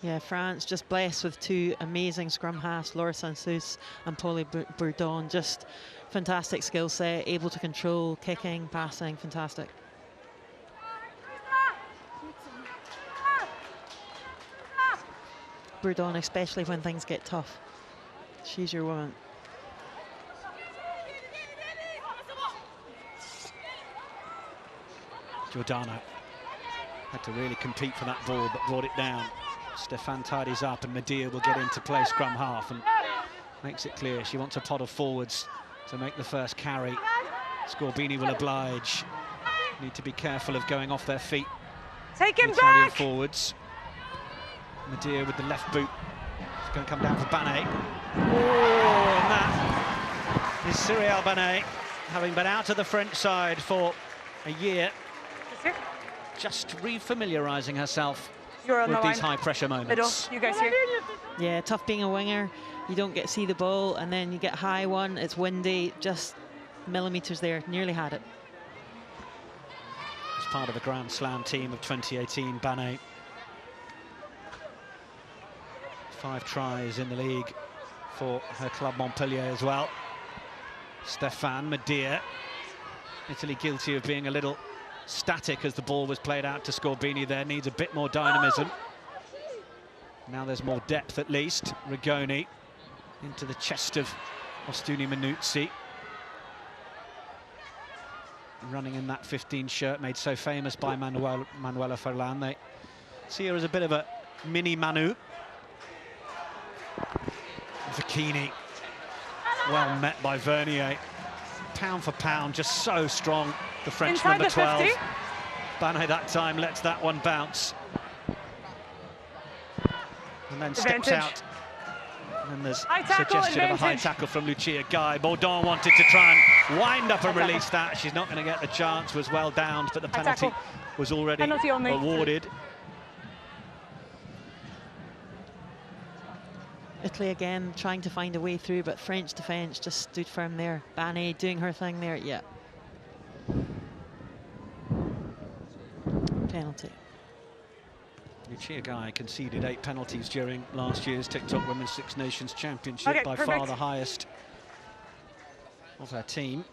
Yeah, France just blessed with 2 amazing scrum halves, Laura Sansus and Polly Bourdon. Just fantastic skill set, able to control kicking, passing, fantastic. Bourdon, especially when things get tough. She's your woman. Giordano had to really compete for that ball, but brought it down. Stefan tidies up, and Medea will get into play scrum half and makes it clear she wants a pot of forwards to make the first carry. Scorbini will oblige. Need to be careful of going off their feet. Take him Italian back! forwards. Medea with the left boot. It's going to come down for Banet. Oh, and that is Cyrielle Banet, having been out of the French side for a year, just refamiliarising herself with these high-pressure moments. Middle, you guys here. Yeah, tough being a winger. You don't get to see the ball, and then you get high one. It's windy, just millimetres there. Nearly had it. As part of the Grand Slam team of 2018, Banet. 5 tries in the league for her club Montpellier as well. Stefan, Medea. Italy guilty of being a little static as the ball was played out to Scorbini there. Needs a bit more dynamism. Now there's more depth at least. Rigoni into the chest of Ostuni Minuzzi. Running in that 15 shirt made so famous by Manuela Furlan. They see her as a bit of a mini Manu. Zucchini, well met by Vernier. Pound for pound, just so strong, the French Inside number 12. 50. Banet that time lets that one bounce. And then steps out. And then there's suggestion of a high tackle from Lucia Guy. Bourdon wanted to try and wind up and release that. She's not going to get the chance, was well downed, but the penalty was already awarded. Italy again trying to find a way through, but French defence just stood firm there. Banet doing her thing there, yeah. Penalty. Lucia Guy conceded 8 penalties during last year's TikTok Women's Six Nations Championship, by far the highest of her team.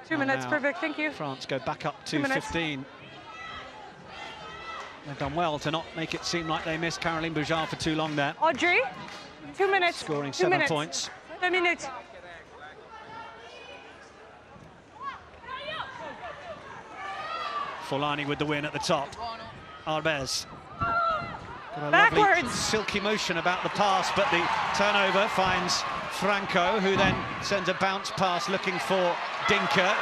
2 minutes, perfect, thank you. France go back up to 15. They've done well to not make it seem like they missed Caroline Boujard for too long there. Audrey, 2 minutes. Scoring 7 points. 2 minutes. Forlani with the win at the top. Arbez. Got a Backwards. lovely silky motion about the pass, but the turnover finds Franco, who then sends a bounce pass looking for Dinka.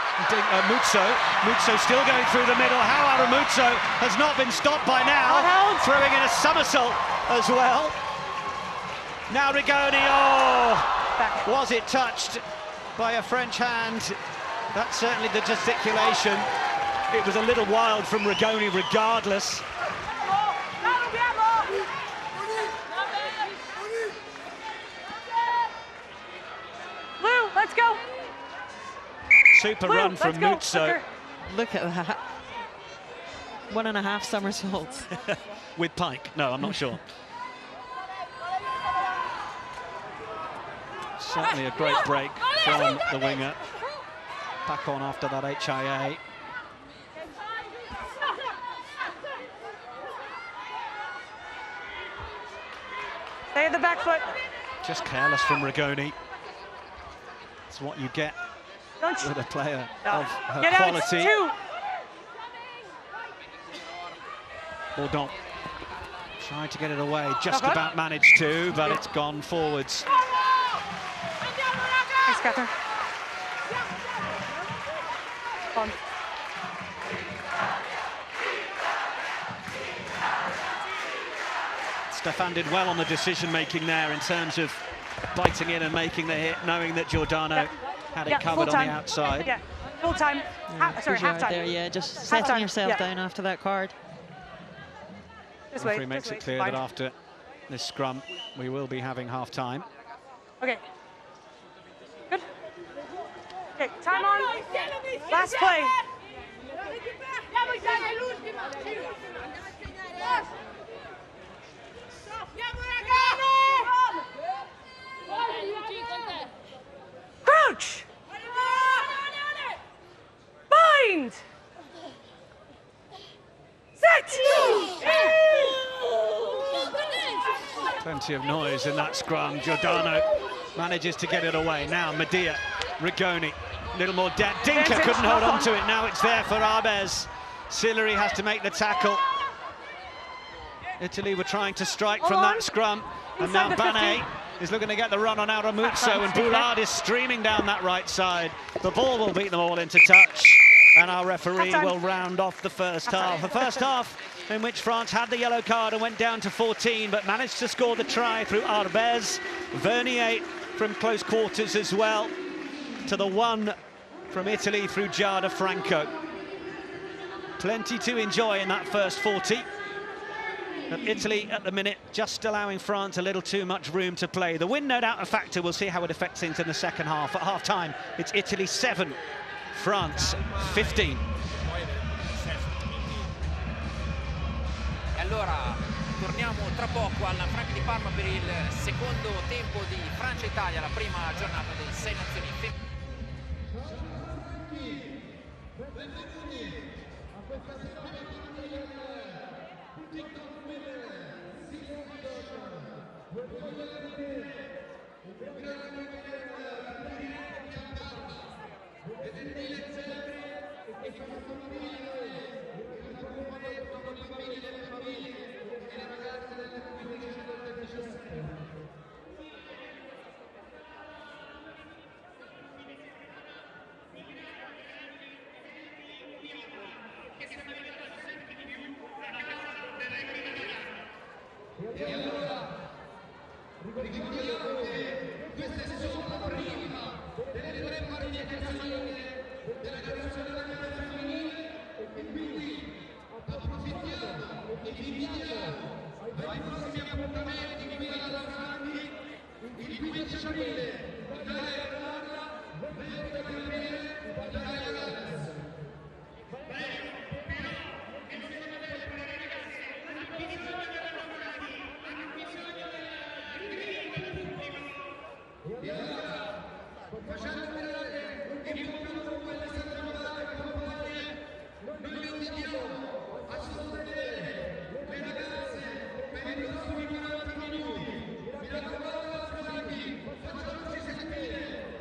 Muzzo. Muzzo still going through the middle. How Muzzo has not been stopped by now. Throwing in a somersault as well. Now Rigoni. Oh, was it touched by a French hand? That's certainly the gesticulation. It was a little wild from Rigoni regardless. Blue, let's go. Super run from Muzzo. Look at that. 1.5 somersaults. With Pike? No, I'm not sure. Certainly a great break from the winger. Back on after that HIA. Stay at the back foot. Just careless from Rigoni. It's what you get with a player of her quality. Bourdon tried to get it away, just about managed to, but it's gone forwards. Thanks, Catherine. On. Stefan did well on the decision-making there in terms of biting in and making the hit, knowing that Giordano had it covered on the outside. Yeah, full time. Sorry, half time. There, yeah, just setting yourself down after that card. This way. Referee makes it clear that after this scrum, we will be having half time. Okay. Good. Okay, time on. Last play. Crouch! Bind! Set! Plenty of noise in that scrum. Giordano manages to get it away. Now Medea, Rigoni, a little more depth. Dinka couldn't hold on to it. Now it's there for Arbez. Sillery has to make the tackle. Italy were trying to strike from that scrum. And now Banet is looking to get the run on Aramuzzo, and Boulard is streaming down that right side. The ball will beat them all into touch, and our referee will round off the first half. The first half in which France had the yellow card and went down to 14, but managed to score the try through Arbez. Vernier from close quarters as well, to the one from Italy through Giada Franco. Plenty to enjoy in that first 40. But Italy at the minute just allowing France a little too much room to play. The win, no doubt, a factor. We'll see how it affects things in the second half. At half-time, it's Italy 7, France 15. E allora torniamo tra poco alla Franca di Parma per il secondo tempo di Francia-Italia, la prima giornata dei 6 nazioni femminili. E allora ricordiamo che questa è solo la prima delle 3 qualificazioni della nazionale femminile, e quindi approfittiamo e vi invitiamo ai prossimi appuntamenti qui alla Rugby il 15 aprile, Italia Guarda, 20 aprile, Italia Galles. E allora, facendo vedere il punto con quelle settimane campagne, noi vi invitiamo a sostenere le ragazze per i prossimi 40 minuti. Mi raccomando, Franchi, facciamoci sentire.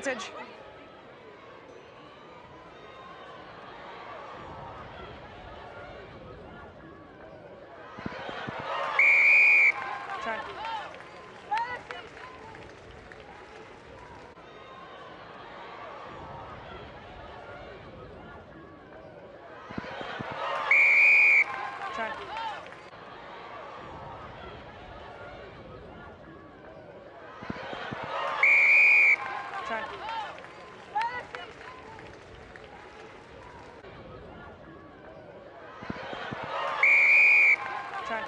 Advantage. Try. Try. Try. Try.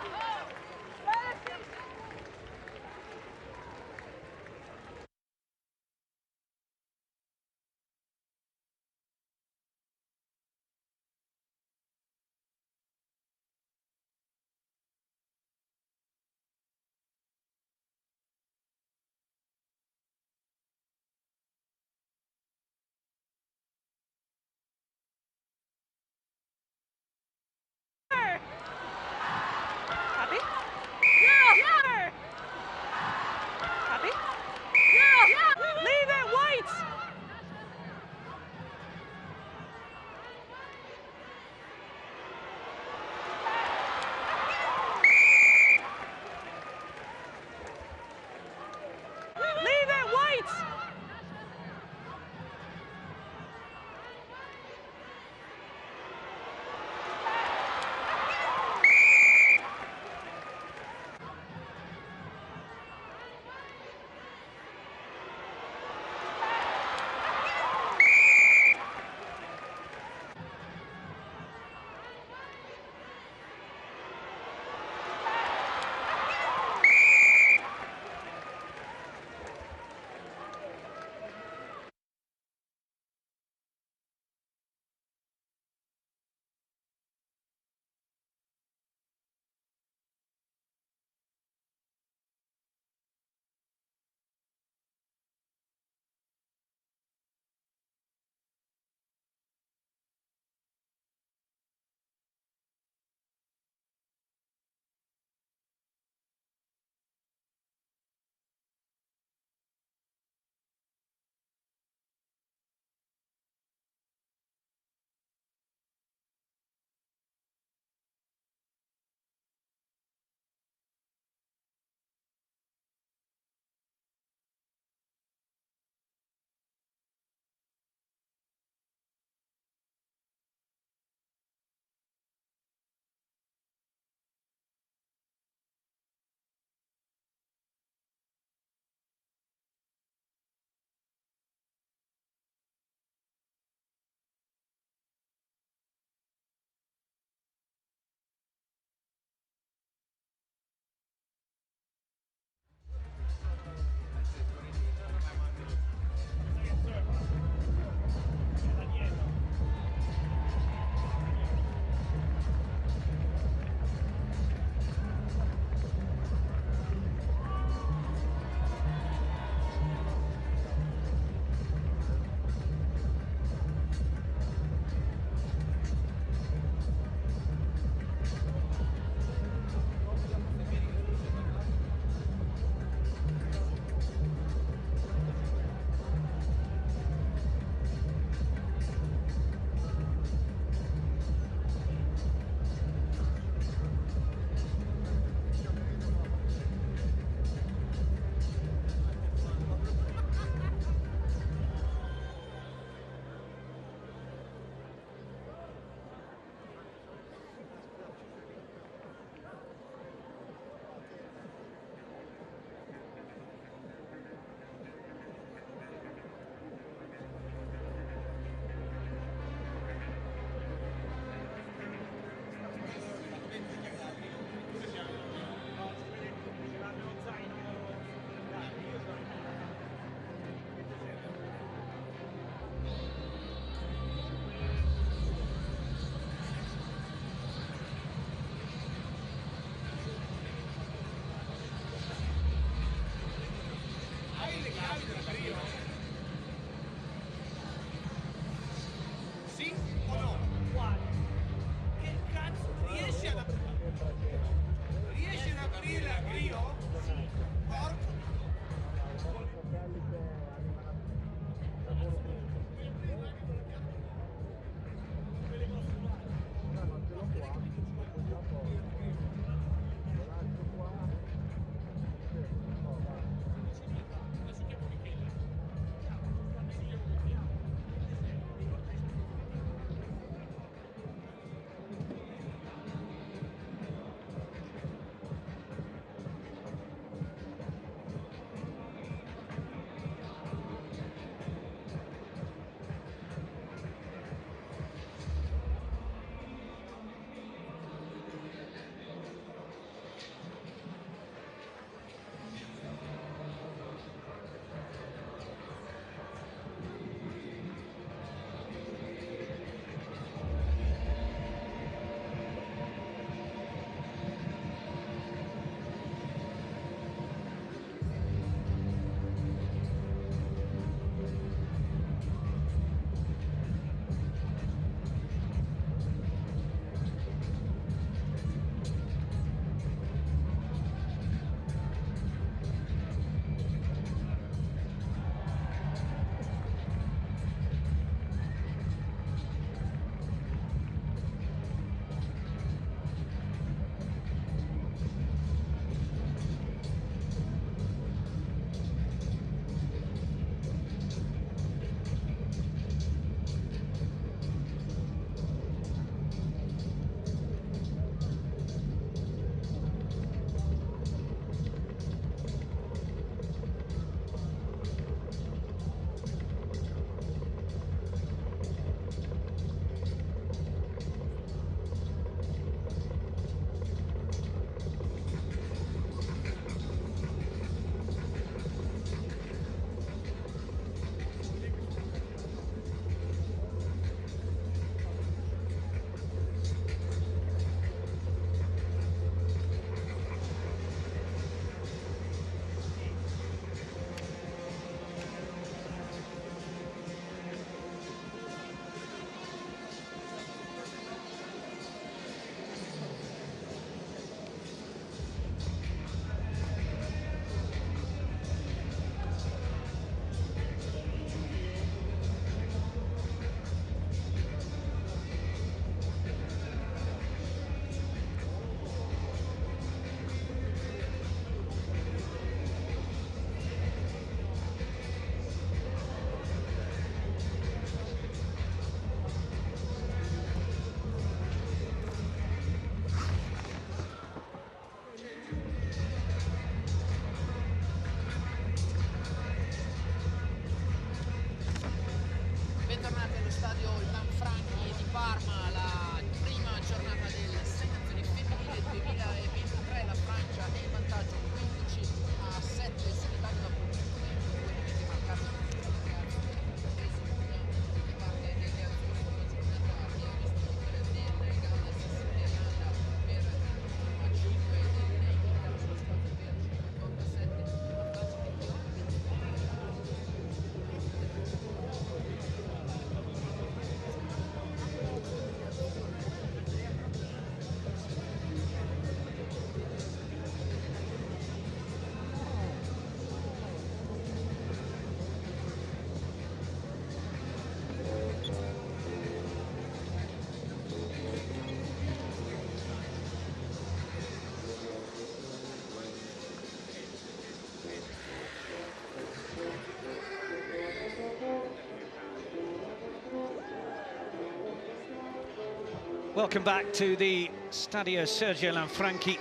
Welcome back to the Stadio Sergio Lanfranchi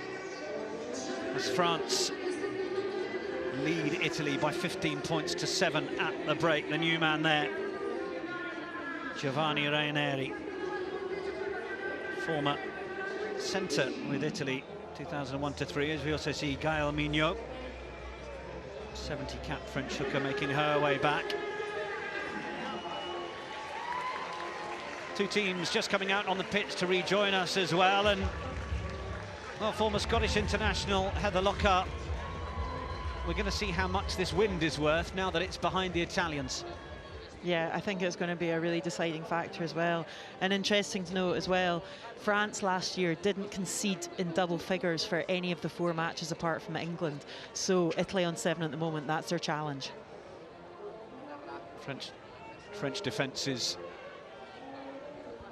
as France lead Italy by 15 points to 7 at the break. The new man there, Giovanni Ranieri, former centre with Italy 2001-3, as we also see Gaël Mignot, 70-cap French hooker, making her way back. Two teams just coming out on the pitch to rejoin us as well, and well, former Scottish international Heather Lockhart. We're going to see how much this wind is worth now that it's behind the Italians. Yeah, I think it's going to be a really deciding factor as well. And interesting to note as well, France last year didn't concede in double figures for any of the 4 matches apart from England. So Italy on 7 at the moment, that's their challenge. French defence is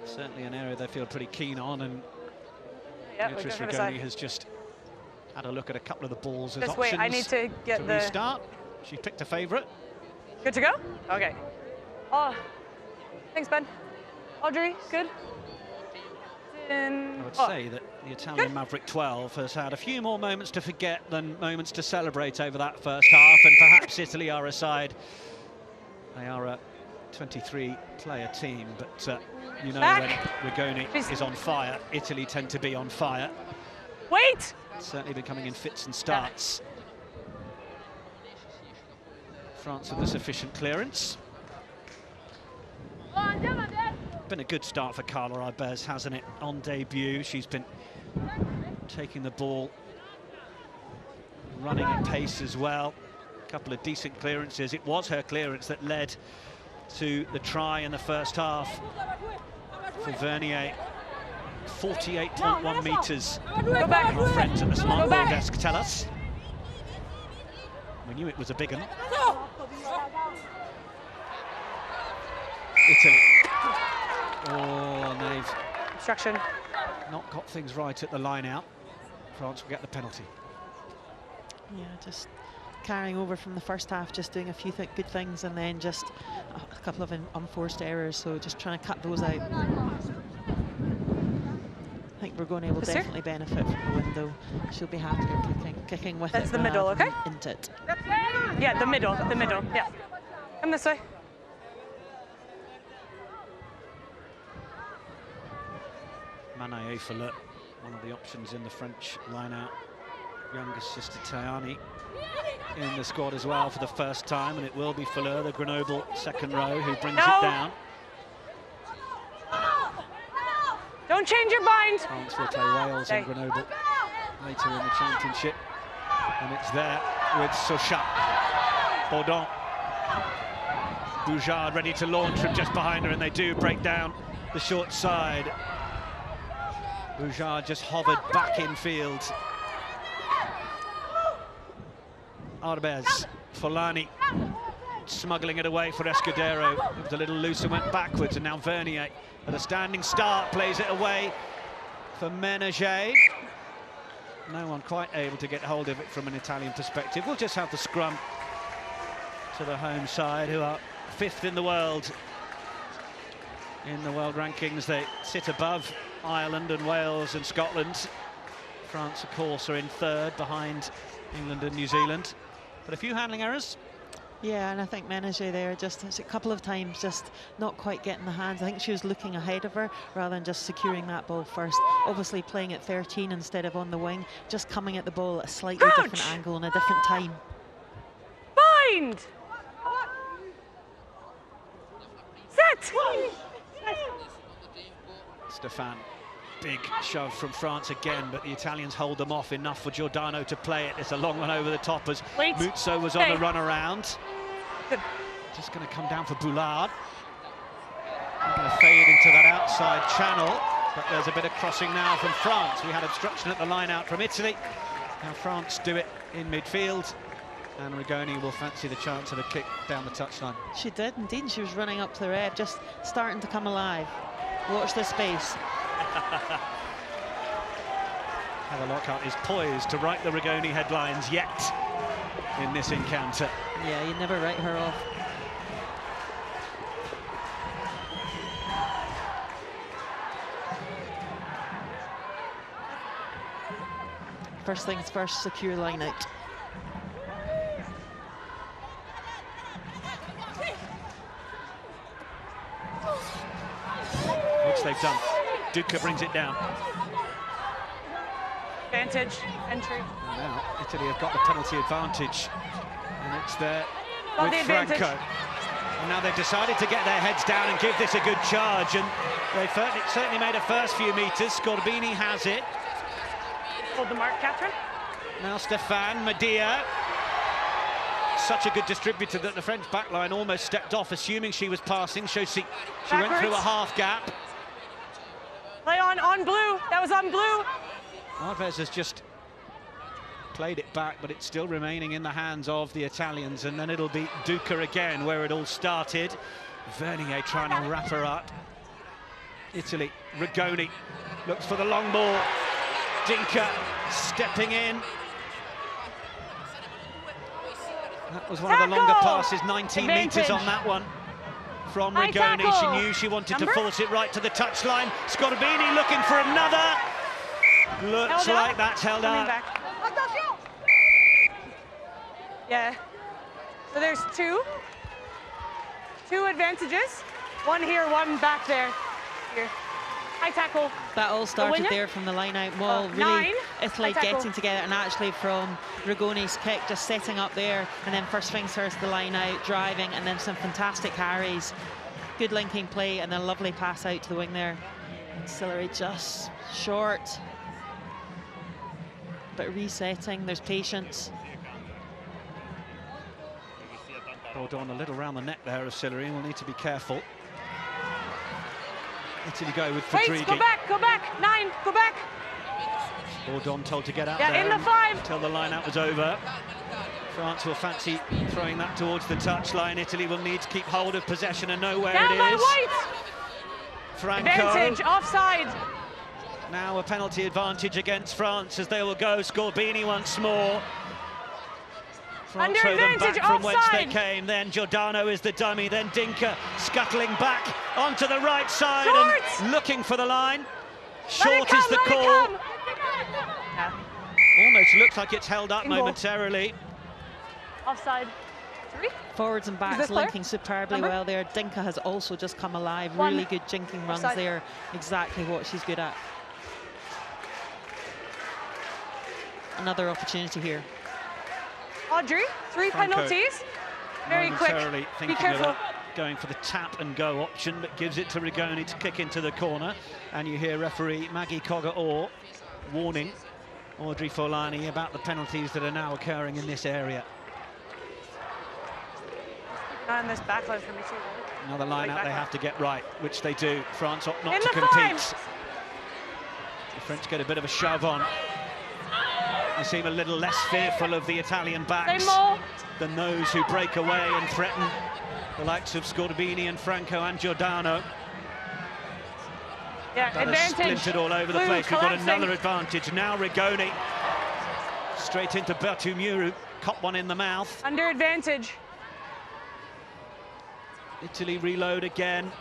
certainly an area they feel pretty keen on, and Beatrice Rigoni has just had a look at a couple of the balls as Just options. wait, I need to get the restart. She picked a favourite. Good to go? Okay. Oh, thanks, Ben. Audrey, good. I would say that the Italian Maverick 12 has had a few more moments to forget than moments to celebrate over that first half, and perhaps Italy are a side. They are a 23-player team, but you know, when Rigoni is on fire, Italy tend to be on fire. Wait! Certainly been coming in fits and starts. France with a sufficient clearance. Been a good start for Carla Ibez, hasn't it? On debut, she's been taking the ball, running at pace as well. A couple of decent clearances. It was her clearance that led to the try in the first half for Vernier. 48.1 metres. Our friends at the smart ball desk tell us. We knew it was a big one. Italy. Oh, and they've obstruction. Not got things right at the line out. France will get the penalty. Yeah, just carrying over from the first half, just doing a few good things, and then just a couple of unforced errors, so just trying to cut those out. I think Rigoni will definitely benefit from the window. She'll be happier kicking with it. That's the middle, okay? Into it. Yeah, the middle, yeah. Come this way. Manaye Follett, one of the options in the French line-out. Younger sister Tajani in the squad as well for the first time, and it will be Follett, the Grenoble second row, who brings it down. Don't change your mind. France will play Wales in Grenoble later in the championship, and it's there with Sochat, Baudon, Boujard ready to launch from just behind her, and they do break down the short side. Boujard just hovered back in field. Arbez, Folani smuggling it away for Escudero. It was a little loose and went backwards, and now Vernier at a standing start plays it away for Ménager. No one quite able to get hold of it from an Italian perspective. We'll just have the scrum to the home side, who are 5th in the world. In the world rankings, they sit above Ireland and Wales and Scotland. France, of course, are in 3rd behind England and New Zealand. But a few handling errors. Yeah, and I think Ménager there just a couple of times just not quite getting the hands. I think she was looking ahead of her rather than just securing that ball first. Obviously playing at 13 instead of on the wing, just coming at the ball at a slightly different angle and a different time. Bind! Set! Stefan, big shove from France again, but the Italians hold them off enough for Giordano to play it. It's a long one over the top as Muzzo was on a run around. Good. Just going to come down for Boulard. Going to fade into that outside channel, but there's a bit of crossing now from France. We had obstruction at the line out from Italy. Now France do it in midfield, and Rigoni will fancy the chance of a kick down the touchline. She did indeed. She was running up to the red, just starting to come alive. Watch this space. Heather Lockhart is poised to write the Rigoni headlines yet in this encounter. Yeah, you never write her off. first things first, secure line out. Which they've done. Duca brings it down. Advantage, entry. And now Italy have got the penalty advantage. And it's there Got with the advantage. Franco. And now they've decided to get their heads down and give this a good charge. And they've certainly made a first few metres. Scorbini has it. Hold the mark, Catherine. Now Stéphane, Medea. Such a good distributor that the French backline almost stepped off, assuming she was passing. She went through a half gap. Play on blue. That was on blue. Alves has just played it back, but it's still remaining in the hands of the Italians, and then it'll be Duca again where it all started. Vernier trying to wrap her up. Italy, Rigoni looks for the long ball. Dinka stepping in. That was one of the longer passes, 19 metres on that one from Rigoni. She knew she wanted to force it right to the touchline. Scorbini looking for another. Looks like that's held out. Yeah. So there's two advantages. One here, one back there. Here. High tackle. That all started there from the line-out maul. Really, Italy getting together, and actually from Rigoni's kick, just setting up there, and then first things first, the line-out, driving, and then some fantastic carries. Good linking play, and then a lovely pass out to the wing there. Ancillary just short. But resetting, there's patience. Bourdon a little round the neck there of Sillery, will need to be careful. Italy go with Fedrighi. Wait, go back, 9, go back. Bourdon told to get out there in the 5. Until the line-out was over. France will fancy throwing that towards the touchline. Italy will need to keep hold of possession and know where it is. White. Franco. Advantage, offside. Now a penalty advantage against France as they will go. Scorbini once more. France throw them back from whence they came. Then Giordano is the dummy. Then Dinka scuttling back onto the right side and looking for the line. Short is the call. Almost looks like it's held up momentarily. Offside. Forwards and backs linking superbly well there. Dinka has also just come alive. Really good jinking runs there. Exactly what she's good at. Another opportunity here. Audrey, 3 penalties. Very quick. Be careful. Going for the tap and go option, but gives it to Rigoni to kick into the corner. And you hear referee Maggie Cogger-Orr warning Audrey Forlani about the penalties that are now occurring in this area. And this backline for me too. Another line out they have to get right, which they do. France opt not to compete. The French get a bit of a shove on. They seem a little less fearful of the Italian backs than those who break away and threaten the likes of Scorbini and Franco and Giordano. Yeah, that advantage. Has splintered all over the place. We've got another advantage. Now Rigoni straight into Bertumuru. Caught one in the mouth. Under advantage. Italy reload again.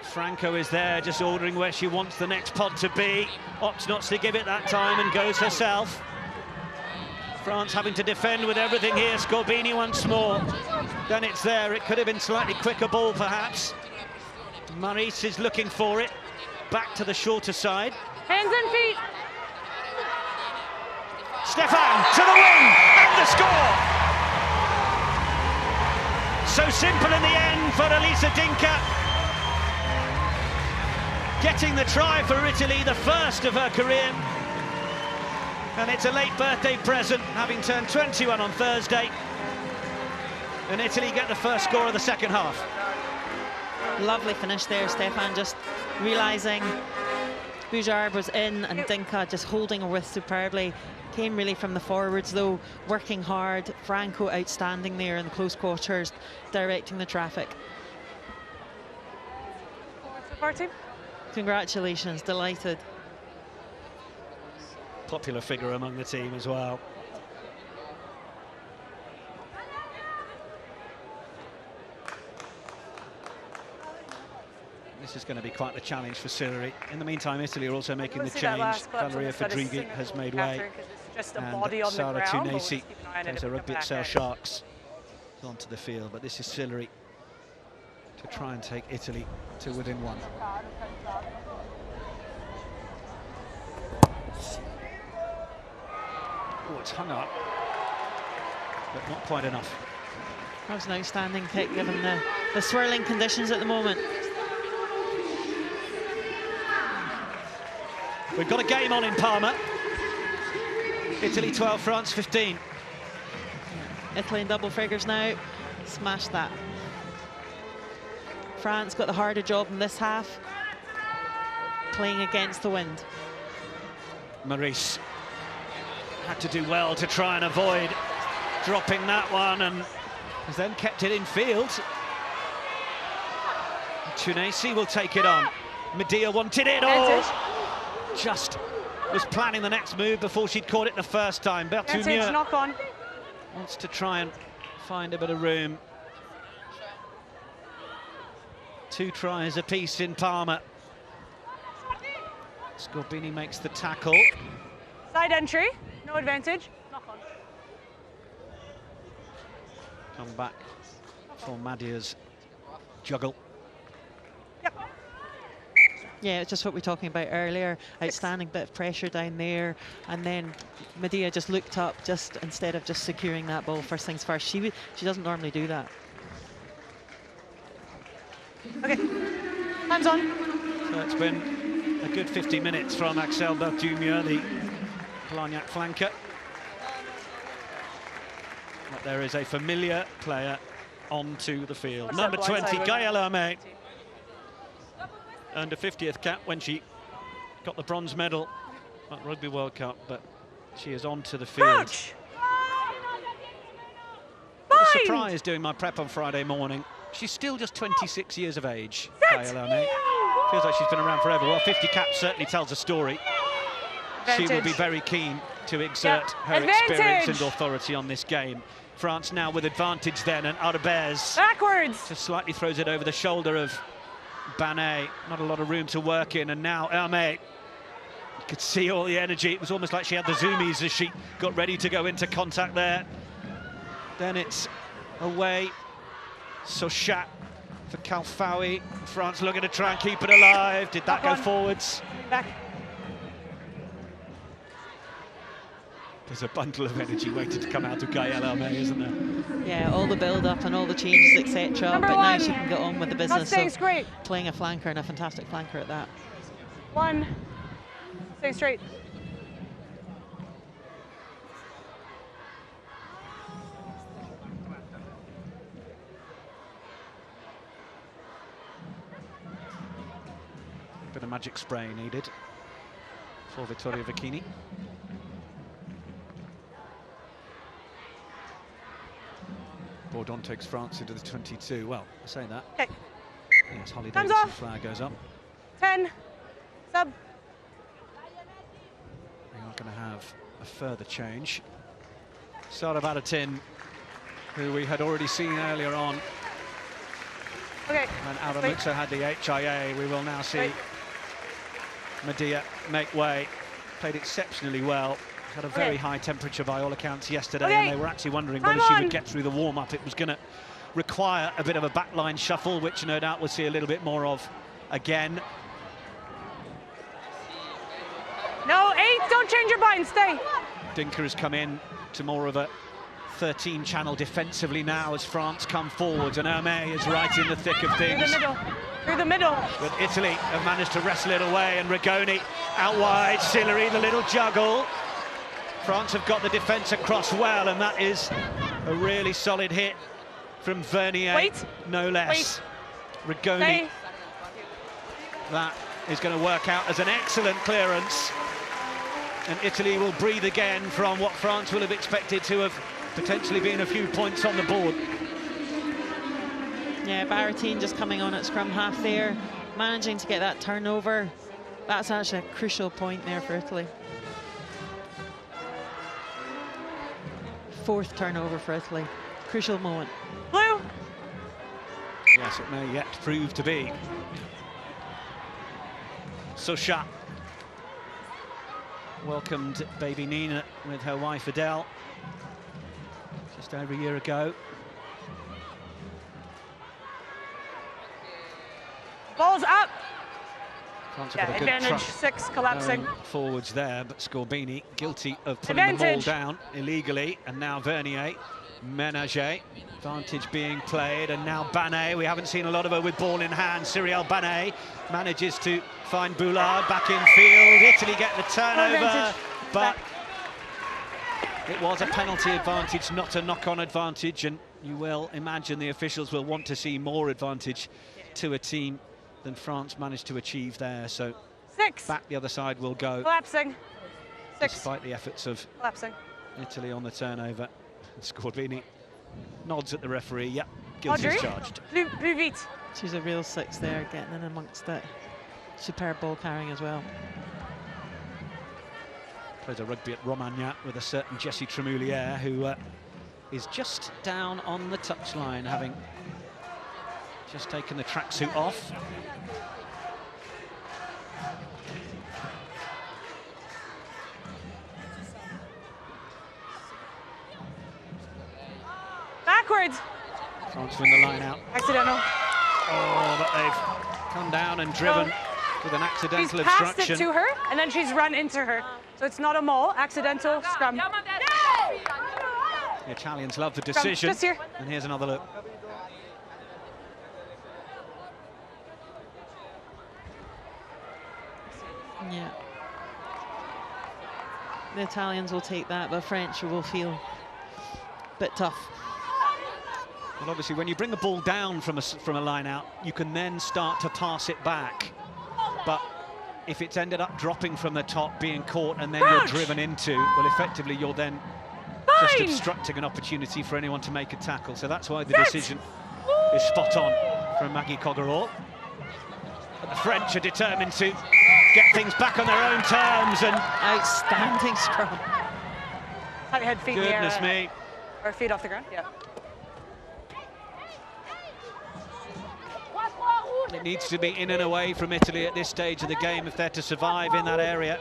Franco is there, just ordering where she wants the next pod to be. Opts not to give it that time and goes herself. France having to defend with everything here. Scorbini once more. Then it's there. It could have been slightly quicker ball, perhaps. Maurice is looking for it. Back to the shorter side. Hands and feet. Stéphane to the wing and the score. So simple in the end for Elisa Dinka. Getting the try for Italy, the first of her career. And it's a late birthday present, having turned 21 on Thursday. And Italy get the first score of the second half. Lovely finish there, Stéphane, just realising Bouchard was in and Dinka just holding her with superbly. Came really from the forwards though, working hard. Franco outstanding there in the close quarters, directing the traffic. Our team. Congratulations, delighted. Popular figure among the team as well. This is going to be quite the challenge for Sillery. In the meantime, Italy are also making the See that change. last clip, Valeria so this is Fadrighi has made way. Catherine, 'cause it's just a And body on the Sara ground, but we'll Tunesi just keep an eye on it plays if a we Rugby come Excel back. Sharks onto the field, but this is Sillery to try and take Italy to within one. Oh, it's hung up, but not quite enough. That was an outstanding kick given the swirling conditions at the moment. We've got a game on in Parma. Italy 12, France 15. Italy in double figures now. Smashed that. France got the harder job in this half, playing against the wind. Maurice had to do well to try and avoid dropping that one, and has then kept it in field. Tunesi will take it on. Medea wanted it all. Just was planning the next move before she'd caught it the first time. Berthoumieux knock on. wants to try and find a bit of room. 2 tries apiece in Parma. Scorbini makes the tackle. Side entry, no advantage. Knock on. Come back for Madia's juggle. Yep. Yeah, it's just what we were talking about earlier. Outstanding bit of pressure down there, and then Medea just looked up, just instead of just securing that ball first things first. She doesn't normally do that. Okay, hands on. So it's been a good 50 minutes from Axel Berthoumieux, the Blagnac flanker. But there is a familiar player onto the field. Number 20, Gaëlle Hermé. Earned a 50th cap when she got the bronze medal at Rugby World Cup, but she is onto the field. Crouch. A surprise doing my prep on Friday morning. She's still just 26 years of age, Gaëlle Hermé. Feels like she's been around forever. Well, 50 caps certainly tells a story. She will be very keen to exert her experience and authority on this game. France now with advantage then, and Arbez backwards just slightly throws it over the shoulder of Banet. Not a lot of room to work in, and now Hermé, you could see all the energy. It was almost like she had the zoomies as she got ready to go into contact there. Then it's away. Sochat for Kalfaoui. France looking to try and keep it alive. Did that go forwards? Back. There's a bundle of energy waiting to come out of Gaëlle Hermé, isn't there? Yeah, all the build-up and all the changes, etc. But now she can get on with the business of great. playing a flanker, and a fantastic flanker at that. 1, stay straight. Bit of magic spray needed for Vittoria Vicchini. Bourdon takes France into the 22. Well, I say that. Okay. Yes, Holly Hands Davidson's off. flag goes up. 10, sub. We are going to have a further change. Sara Baratin, who we had already seen earlier on. Okay. And Aramutsa had the HIA. We will now see Medea make way. Played exceptionally well. Had a very high temperature by all accounts yesterday, and they were actually wondering whether she would get through the warm-up. It was going to require a bit of a backline shuffle, which no doubt we'll see a little bit more of again. No, 8, don't change your mind, stay. Dinker has come in to more of a 13-channel defensively now as France come forwards, and Hermé is right in the thick of things. Through the middle, through the middle. But Italy have managed to wrestle it away, and Rigoni out wide, Sillery, the little juggle. France have got the defence across well, and that is a really solid hit from Vernier, no less. Rigoni, Stay. that is going to work out as an excellent clearance, and Italy will breathe again from what France will have expected to have potentially been a few points on the board. Yeah, Baratin just coming on at scrum half there, managing to get that turnover. That's actually a crucial point there for Italy. 4th turnover for Italy. Crucial moment. Blue. Yes, it may yet prove to be. Socha welcomed baby Nina with her wife Adele just over a year ago. Ball's up. Yeah, advantage, 6 collapsing. Forwards there, but Scorbini guilty of putting the ball down illegally, and now Vernier, Ménager, advantage being played, and now Banet. We haven't seen a lot of her with ball in hand. Cyrielle Banet manages to find Boulard back in field. Italy get the turnover, but it was a penalty advantage, not a knock-on advantage, and you will imagine the officials will want to see more advantage to a team than France managed to achieve there. So 6. Back the other side will go. Collapsing. 6. Despite the efforts of collapsing. Italy on the turnover. And Scorbini nods at the referee. Yep, guilty as charged. Plus vite. She's a real 6 there, getting in amongst it. Superb ball carrying as well. Plays a rugby at Romagna with a certain Jessie Tremouliere, who is just down on the touchline, having just taken the tracksuit off. Backwards. France win the line out. Accidental. Oh, but they've come down and driven with an accidental obstruction. She's passed it to her, and then she's run into her. So it's not a maul, accidental scrum. The Italians love the decision. Just here. And here's another look. Yeah. The Italians will take that, but French will feel a bit tough. Well, obviously, when you bring the ball down from a line out, you can then start to pass it back. But if it's ended up dropping from the top, being caught, and then you're driven into, well, effectively, you're then just obstructing an opportunity for anyone to make a tackle. So that's why the decision is spot on from Maggie Coggerall. But the French are determined to get things back on their own terms, and outstanding scrum. Tight head, feet in the air. Goodness me. Or feet off the ground, yeah. It needs to be in and away from Italy at this stage of the game if they're to survive in that area.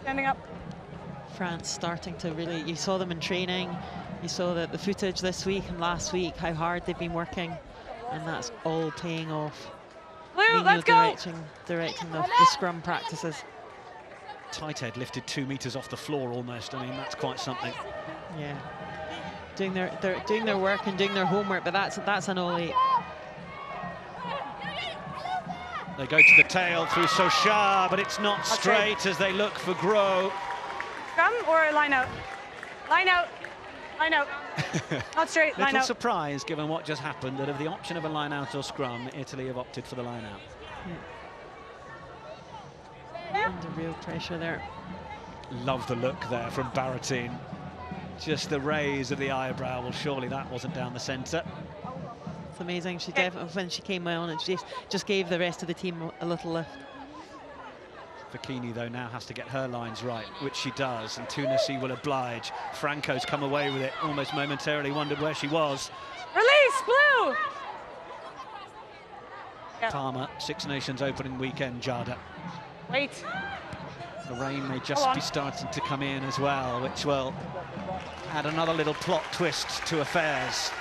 Standing up. France starting to really, you saw them in training, you saw the footage this week and last week, how hard they've been working, and that's all paying off. Blue, let's go! Directing the scrum practices. Tight head lifted 2 meters off the floor almost. I mean, that's quite something. Yeah, they're doing their work and doing their homework, but that's an all 8. They go to the tail through Socha, but it's not straight as they look for Gros. Scrum or line out? Line out. Line out. Not straight, line out. Little surprise, given what just happened, that of the option of a line out or scrum, Italy have opted for the line out. Yeah. Under real pressure there. Love the look there from Baratine. Just the raise of the eyebrow. Well, surely that wasn't down the centre. It's amazing. She definitely, when she came on, it just gave the rest of the team a little lift. Bikini, though, now has to get her lines right, which she does, and Tunisi will oblige. Franco's come away with it, almost momentarily wondered where she was. Release, Blue! Parma, Six Nations opening weekend, Jada. Wait. The rain may just be starting to come in as well, which will add another little plot twist to affairs.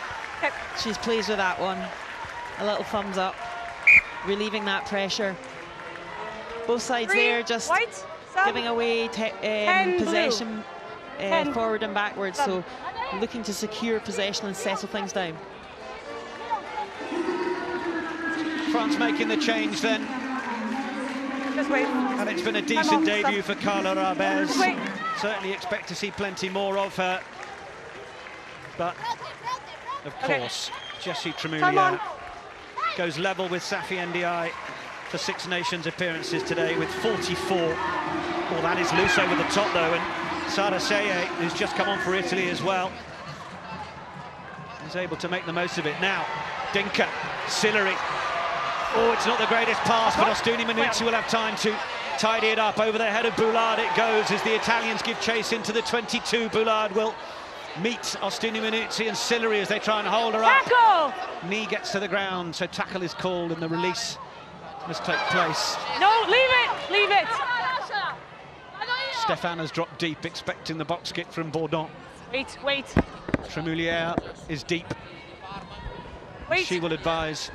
She's pleased with that one. A little thumbs up, relieving that pressure. Both sides there just giving away possession forward and backwards, so looking to secure possession and settle things down. France making the change then. Just wait. And it's been a decent debut for Carla Rabez. Certainly expect to see plenty more of her. But, of course, Jessie Tremouliere goes level with Safi Ndiaye for Six Nations appearances today with 44. Well, that is loose over the top, though, and Sara Seye, who's just come on for Italy as well, is able to make the most of it. Now, Dinka, Sillery. Oh, it's not the greatest pass, but Ostuni Manuzzi will have time to tidy it up. Over the head of Boulard it goes as the Italians give chase into the 22. Boulard will meet Ostuni Manuzzi and Sillery as they try and hold her up. Knee gets to the ground, so tackle is called, and the release must take place. No, leave it, leave it. Stéphane has dropped deep, expecting the box kick from Bourdon. Wait, wait. Tremoulière is deep. Wait. She will advise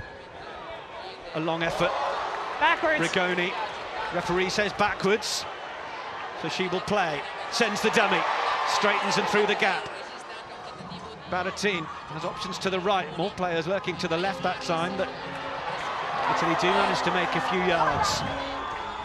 a long effort. Backwards. Rigoni, referee says backwards, so she will play. Sends the dummy, straightens and through the gap. Baratin has options to the right, more players lurking to the left that time, but Italy do manage to make a few yards.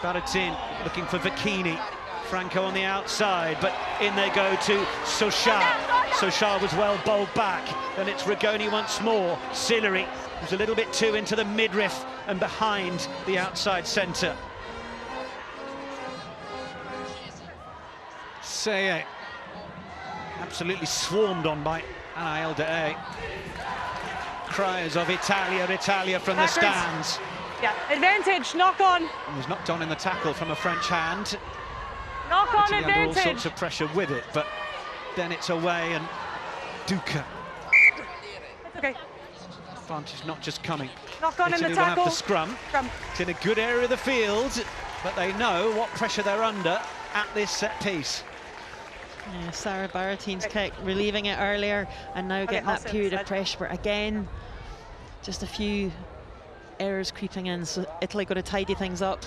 Baratin looking for Vecchini, Franco on the outside, but in they go to Sochar. Sochar was well bowled back, then it's Rigoni once more. Sillery was a little bit too into the midriff and behind the outside centre. Seye absolutely swarmed on by Anaël de Haye. Cries of Italia, Italia from the stands. Yeah, advantage, knock on. And was knocked on in the tackle from a French hand. Knock on Italy under all advantage. sorts of pressure with it, but then it's away and Duca. That's okay. Advantage not just coming. Knock on in Italy the will have tackle. the scrum. Scrum. It's in a good area of the field, but they know what pressure they're under at this set piece. Yeah, Sarah Baratin's kick, relieving it earlier, and now getting that period of pressure. But again, just a few errors creeping in, so Italy got to tidy things up.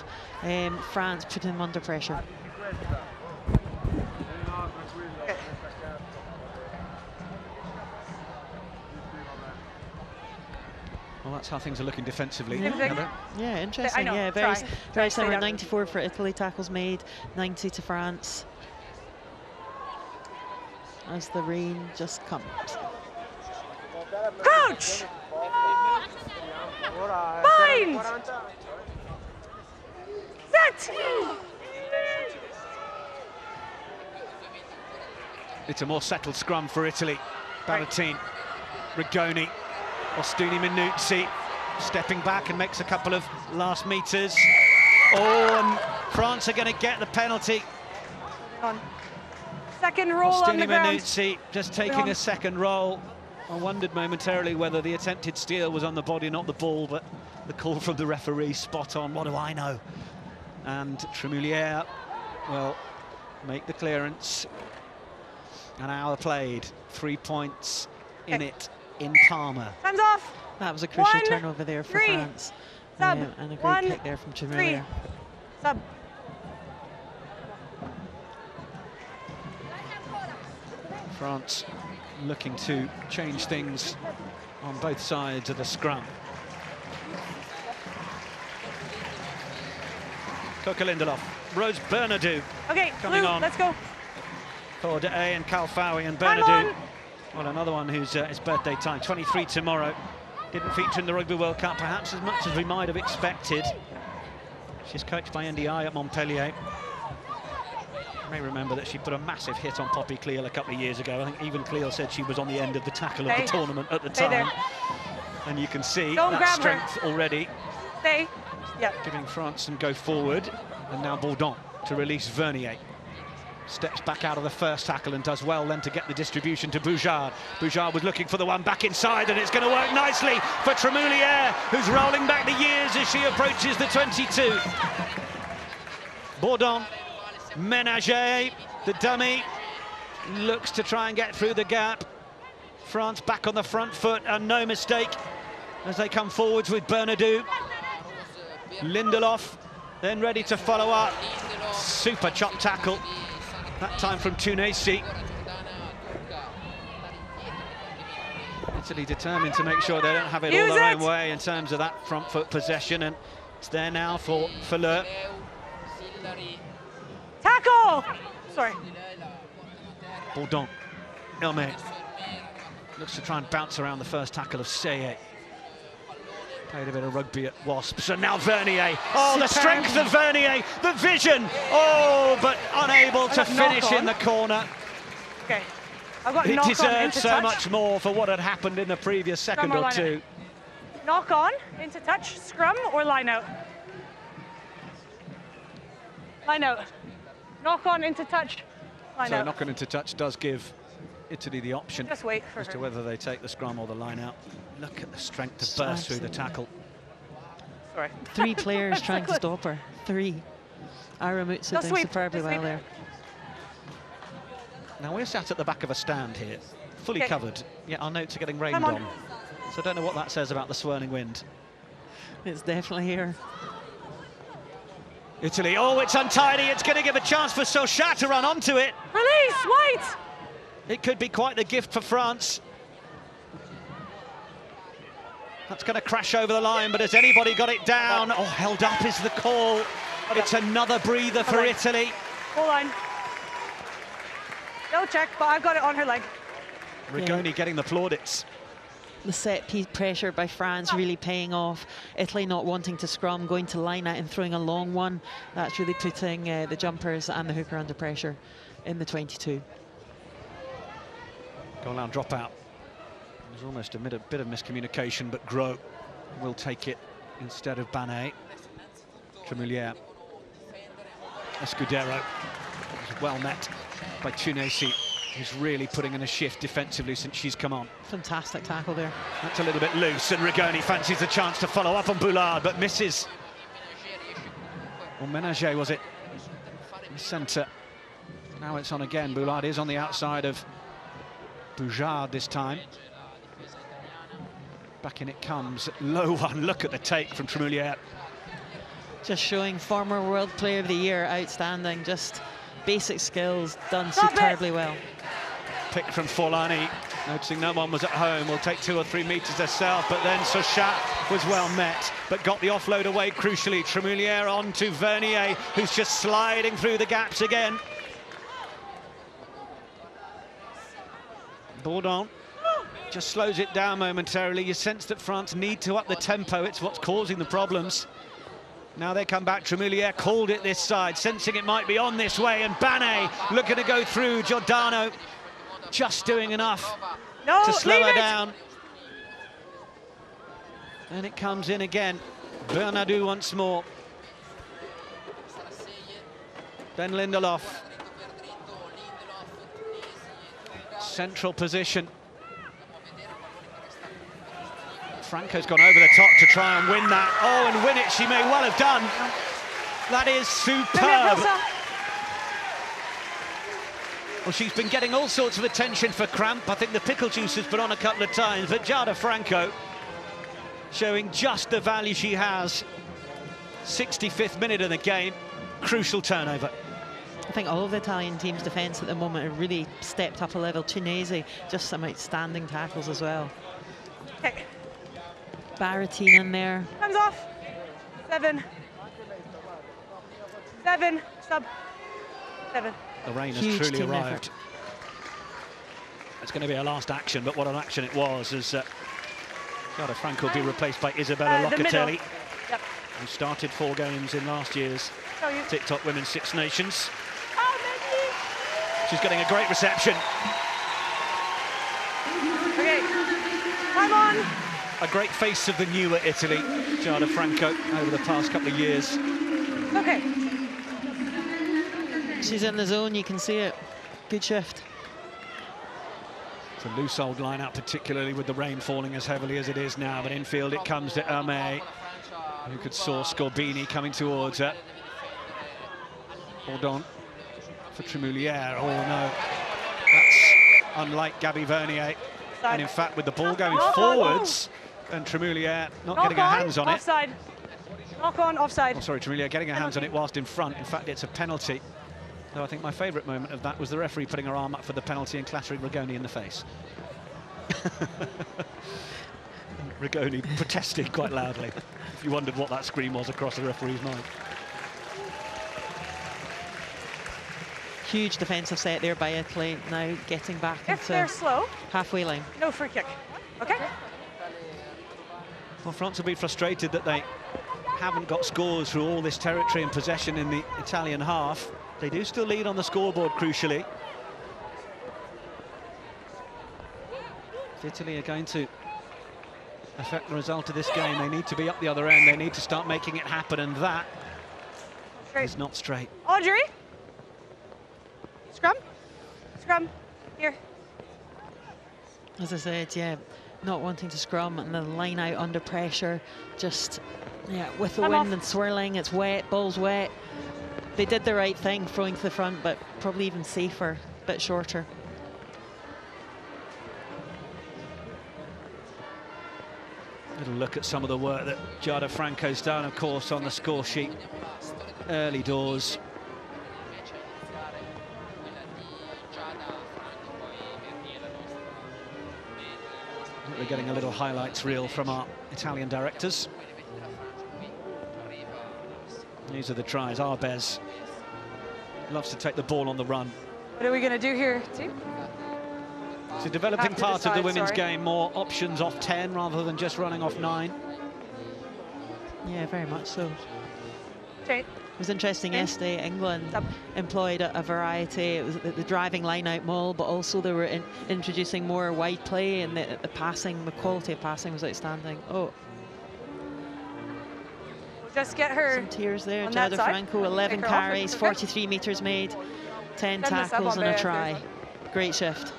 France putting them under pressure. Well, that's how things are looking defensively. Yeah, interesting. know, Yeah, very try similar. that. 94 for Italy, tackles made, 90 to France. As the rain just comes. Crouch! Bind! Set! It's a more settled scrum for Italy. Baratin, Rigoni, Ostuni Minuzzi stepping back and makes a couple of last meters. Oh, and France are going to get the penalty. On. Second roll on the Ostuni ground. Minuzzi just taking a second roll. I wondered momentarily whether the attempted steal was on the body, not the ball, but the call from the referee, spot on. What do I know? And Tremoulière will make the clearance. An hour played, 3 points in it in Parma. Time's off. That was a crucial 1, turnover there for 3. France. Sub. And a great 1, kick there from 3. Tremoulière. Sub. France looking to change things on both sides of the scrum. Coca Lindelof, Rose Bernadou. Okay, coming blue, on. let's go. For De Haye and Kalfawi and Time Bernadou. on. Well, another one who's his birthday time, 23 tomorrow. Didn't feature in the Rugby World Cup, perhaps as much as we might have expected. She's coached by NDI at Montpellier. You may remember that she put a massive hit on Poppy Cleal a couple of years ago. I think even Cleal said she was on the end of the tackle of the tournament at the time. There. And you can see Don't that grab strength her. already. Stay. Yeah. Giving France some go forward. And now Bourdon to release Vernier. Steps back out of the first tackle and does well then to get the distribution to Boujard. Boujard was looking for the one back inside, and it's going to work nicely for Tremoulière, who's rolling back the years as she approaches the 22. Bourdon, Ménager, the dummy, looks to try and get through the gap. France back on the front foot, and no mistake as they come forwards with Bernadou. Lindelof then ready to follow up. Super chop tackle. That time from Tunisi. Italy determined to make sure they don't have it all their own way in terms of that front foot possession, and it's there now for Fleur. Tackle! Sorry. Bourdon, Elmé looks to try and bounce around the first tackle of Seye. Played a bit of rugby at Wasps, and now Vernier. Oh, the strength of Vernier, the vision. Oh, but unable to finish in the corner. Okay. I've got He knock on deserved into so touch. much more for what had happened in the previous second or two. Knock on into touch, scrum or line out? Line out. Knock on into touch, line So out. knocking into touch does give Italy the option Just wait for as her. to whether they take the scrum or the line out. Look at the strength to burst through the tackle. Sorry. 3 players trying to stop her. 3. Aramutsa No, doing sweep. superbly well there. Now we're sat at the back of a stand here, fully Okay. covered. Yet our notes are getting rained Come on. on. So I don't know what that says about the swirling wind. It's definitely here. Italy, oh, it's untidy. It's going to give a chance for Sochat to run onto it. Release, White! It could be quite the gift for France. That's going to crash over the line, but has anybody got it down? Oh, held up is the call. It's another breather for Italy. Hold on. No check, but I've got it on her leg. Rigoni getting the plaudits. The set piece pressure by France really paying off. Italy not wanting to scrum, going to line out and throwing a long one. That's really putting the jumpers and the hooker under pressure in the 22. Goal line drop out. There's almost a bit of miscommunication, but Gros will take it instead of Banet. Tremoulière. Escudero is well met by Tunisi, who's really putting in a shift defensively since she's come on. Fantastic tackle there. That's a little bit loose, and Rigoni fancies the chance to follow up on Boulard, but misses. Or Ménager, was it? In the centre. Now it's on again. Boulard is on the outside of Boujard this time. Back in it comes. Low one. Look at the take from Tremoulière. Just showing former World Player of the Year, outstanding. Just basic skills done superbly well. Pick from Forlani, noticing no one was at home, will take 2 or 3 metres herself, but then Sochat was well met, but got the offload away crucially. Tremoulière on to Vernier, who's just sliding through the gaps again. Bourdon just slows it down momentarily. You sense that France need to up the tempo. It's what's causing the problems. Now they come back. Tremoulière called it this side, sensing it might be on this way, and Banet looking to go through. Giordano just doing enough to slow her down. And it comes in again. Bernardou once more. Ben Lindelof. Central position. Franco's gone over the top to try and win that. Oh, and win it she may well have done. That is superb. Well, she's been getting all sorts of attention for cramp. I think the pickle juice has been on a couple of times, but Giada Franco showing just the value she has. 65th minute of the game, crucial turnover. I think all of the Italian team's defence at the moment have really stepped up a level. Tunisia, just some outstanding tackles as well. Okay. Baratine in there. Hands off. 7. 7. Sub. 7. The rain has Huge truly team arrived. effort. It's going to be a last action, but what an action it was, as Giada Franco will be replaced by Isabella Locatelli, Yep. who started 4 games in last year's TikTok Women's Six Nations. She's getting a great reception. Okay. Time on. A great face of the newer Italy, Giada Franco, over the past couple of years. Okay. She's in the zone, you can see it. Good shift. It's a loose old line-out, particularly with the rain falling as heavily as it is now, but infield it comes to Hermé, who could source Scorbini coming towards her. Bourdon for Tremoulière. Oh no, that's unlike Gabby Vernier. And in fact, with the ball going forwards, and Tremoulière not getting her hands on it. Offside. Knock on, offside. Oh, sorry, Tremoulière getting her hands on it whilst in front. In fact, it's a penalty. Though I think my favourite moment of that was the referee putting her arm up for the penalty and clattering Rigoni in the face. Rigoni protesting quite loudly, if you wondered what that scream was across the referee's mind. Huge defensive set there by Italy, now getting back If they're into slow, halfway line. no free kick. Okay? Well, France will be frustrated that they haven't got scores through all this territory and possession in the Italian half. They do still lead on the scoreboard, crucially. If Italy are going to affect the result of this game, they need to be up the other end. They need to start making it happen, and that is not straight. Audrey? Scrum? Scrum. Here. As I said, yeah, not wanting to scrum, and the line out under pressure, just with the I'm wind off. and swirling. It's wet, ball's wet. They did the right thing throwing to the front, but probably even safer, a bit shorter. Little look at some of the work that Giada Franco's done, of course, on the score sheet early doors. We're getting a little highlights reel from our Italian directors. These are the tries. Arbez loves to take the ball on the run. What are we going to do here, team? It's a developing Have to part of the decide, women's sorry. game, more options off 10 rather than just running off 9. Yeah, very much so. Okay. It was interesting yesterday, England Up. employed a variety. It was the driving line-out maul, but also they were introducing more wide play, and the passing, the quality of passing was outstanding. Oh, We'll just get her some tears there. on that Giada side. Franco, 11 Take her off, carries, okay. 43 metres made, 10 Send this up tackles on and a there, try. there's Great shift.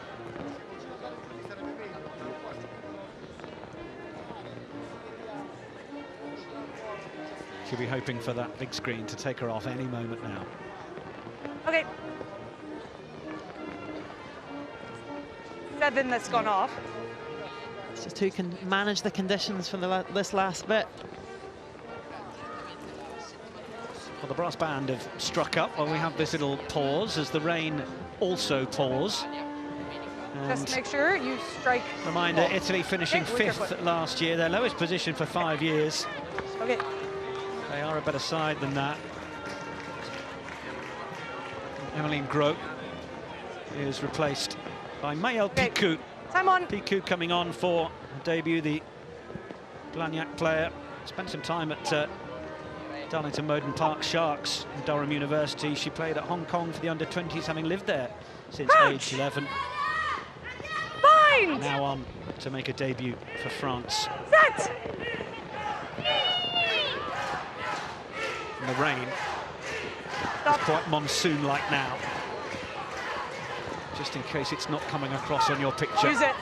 She'll be hoping for that big screen to take her off any moment now. Okay. 7 that's gone off. It's just who can manage the conditions for this last bit. Well, the brass band have struck up while we have this little pause as the rain also pours. Just And make sure you strike. reminder, off. Italy finishing Okay, wicker 5th foot. last year, their lowest position for 5 years. Okay. They are a better side than that. Emmeline Gros is replaced by Maëlle Okay. Picou. Time on. Picou coming on for her debut, the Blagnac player. Spent some time at Darlington Moden Park Sharks and Durham University. She played at Hong Kong for the under-20s, having lived there since Crouch. age 11. Bind. Now on to make a debut for France. Set. And the rain Stop. is quite monsoon-like now. Just in case it's not coming across on your picture. Use it.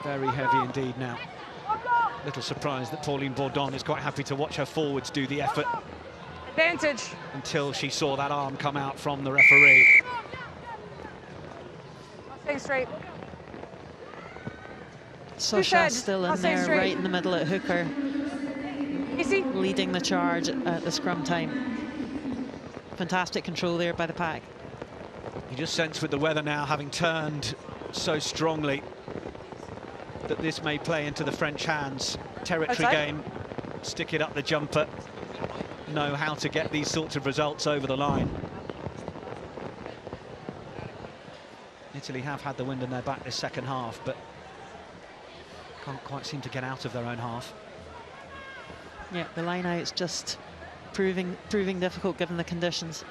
Very heavy indeed now. Little surprised that Pauline Bourdon is quite happy to watch her forwards do the effort Advantage. until she saw that arm come out from the referee. Staying straight. Sosha said, still I'll in stay there, straight. right in the middle at hooker, Easy. leading the charge at the scrum time. Fantastic control there by the pack. You just sense with the weather now having turned so strongly that this may play into the French hands. Territory Outside. game, stick it up the jumper, know how to get these sorts of results over the line. Italy have had the wind in their back this second half, but can't quite seem to get out of their own half. Yeah, the line out's just proving difficult given the conditions.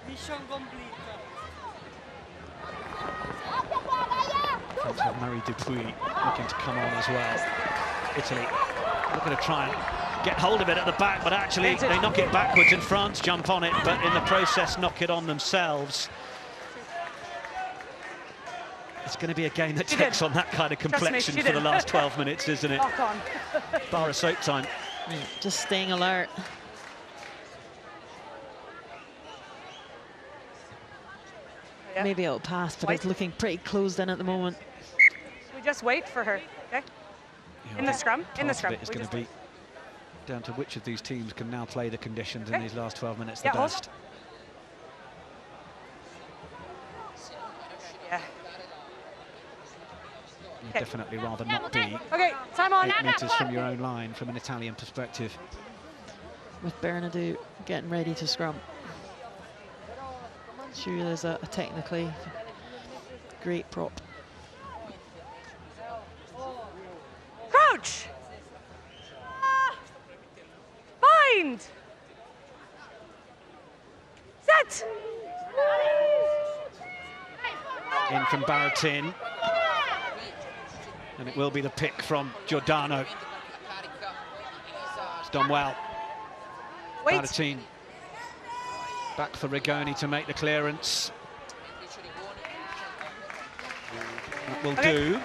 Mission complete. French have Marie Dupuis looking to come on as well. Italy looking to try and get hold of it at the back, but actually they knock it backwards and France jump on it, but in the process knock it on themselves. It's going to be a game that takes on that kind of complexion she for the did. last 12 minutes, isn't it? Lock on. Bar of soap time. Yeah, just staying alert. Yeah. Maybe it'll pass, but it's White. looking pretty closed in at the moment. We just wait for her. Okay. Yeah, In the scrum. In the part of scrum. it is We going just to be down to which of these teams can now play the conditions in Okay. these last 12 minutes the Yeah, hold. best. Yeah. You'd Okay. definitely rather not be Okay. Time on. 8 metres from your own line from an Italian perspective. With Bernadou getting ready to scrum. Sure, there's a technically great prop. Crouch. Bind. Set. In from Baratin. And it will be the pick from Giordano. It's done well. Wait. Baratin. Back for Rigoni to make the clearance. That will do.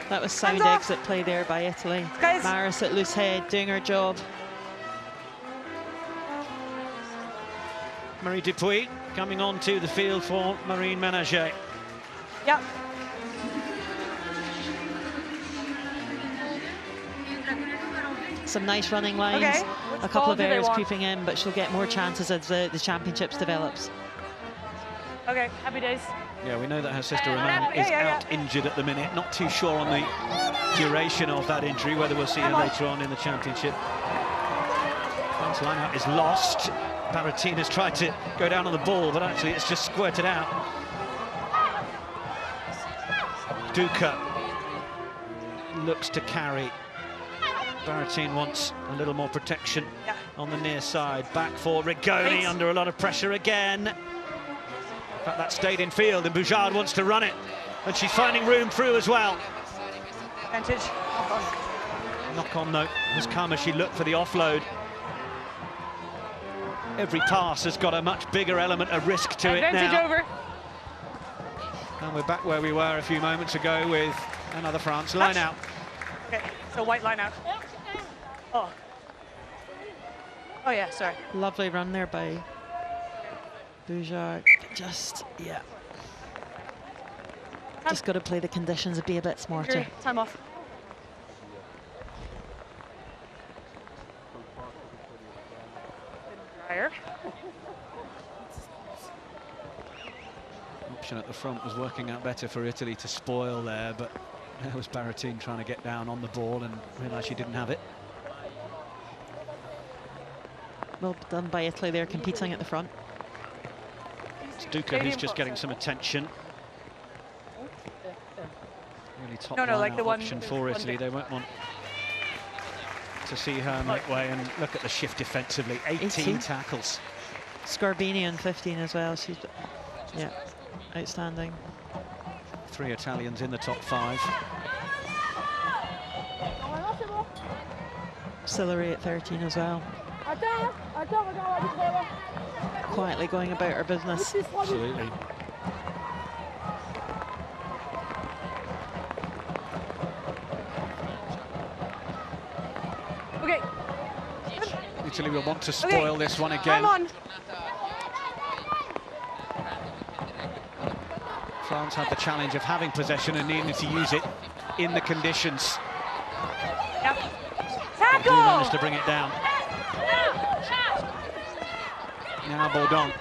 That was sound exit play there by Italy. Guys. Maris at loose head, doing her job. Marie Dupuy coming onto the field for Marine Ménager. Yep. Some nice running lines. Okay. A couple of errors creeping in, but she'll get more chances as the championships develops. Okay, happy days. Yeah, we know that her sister Roman is out injured at the minute. Not too sure on the duration of that injury, whether we'll see her later on in the championship. France line-out is lost. Baratina's tried to go down on the ball, but actually it's just squirted out. Duca looks to carry. Baratin wants a little more protection on the near side. Back for Rigoni under a lot of pressure again. In fact, that stayed in field, and Boujard wants to run it. And she's finding room through as well. Advantage. Knock-on note has come as she looked for the offload. Every pass has got a much bigger element of risk to it now. Advantage over. And we're back where we were a few moments ago with another France line out. Okay, so white line out. Oh. Oh yeah, sorry. Lovely run there by Boujard. Just, yeah. Just got to play the conditions and be a bit smarter. Time off. Dryer. Option at the front was working out better for Italy to spoil there, but there was Baratin trying to get down on the ball and realised she didn't have it. Well done by Italy there, competing at the front. It's Duca who's just getting some attention. Really top like the option for Italy. They won't want to see her make way, and look at the shift defensively. 18 tackles. Scorbini on 15 as well. She's, yeah, outstanding. 3 Italians in the top 5. Sillery at 13 as well. Quietly going about her business. Absolutely. Okay. Italy will want to spoil this one again. Come on. France had the challenge of having possession and needing to use it in the conditions. Yep. They do manage to bring it down. Now Baudon.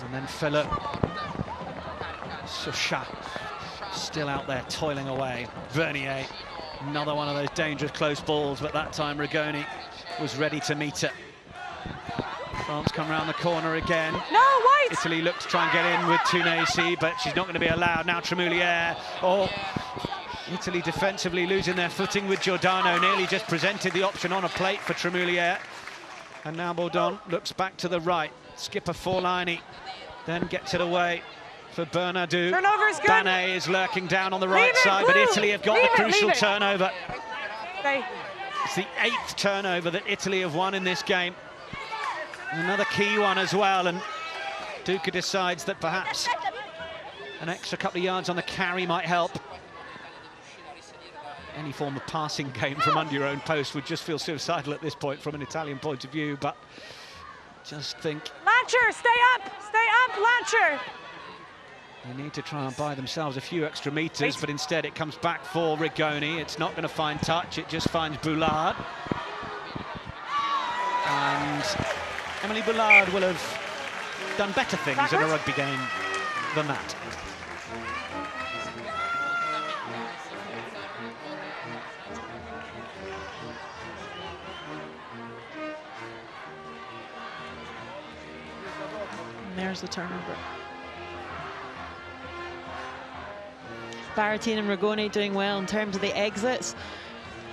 And then Philip. Souchat still out there toiling away. Vernier, another one of those dangerous close balls, but that time Rigoni was ready to meet it. France come round the corner again. No, white! Italy look to try and get in with Tunisi, but she's not going to be allowed. Now Tremoulière. Oh, Italy defensively losing their footing with Giordano. Nearly just presented the option on a plate for Tremoulière. And now Baudon looks back to the right. Skipper Forlani then gets it away for Bernardou. Turnover's good. Banet is lurking down on the right side, but Italy have got the crucial turnover. It's the 8th turnover that Italy have won in this game. Another key one as well, and Duca decides that perhaps an extra couple of yards on the carry might help. Any form of passing game from under your own post would just feel suicidal at this point from an Italian point of view, but just think... Latcher, stay up, Latcher! They need to try and buy themselves a few extra metres, but instead it comes back for Rigoni. It's not going to find touch, it just finds Boulard. And Emily Boulard will have done better things in a rugby game than that. And there's the turnover. Baratin and Rigoni doing well in terms of the exits.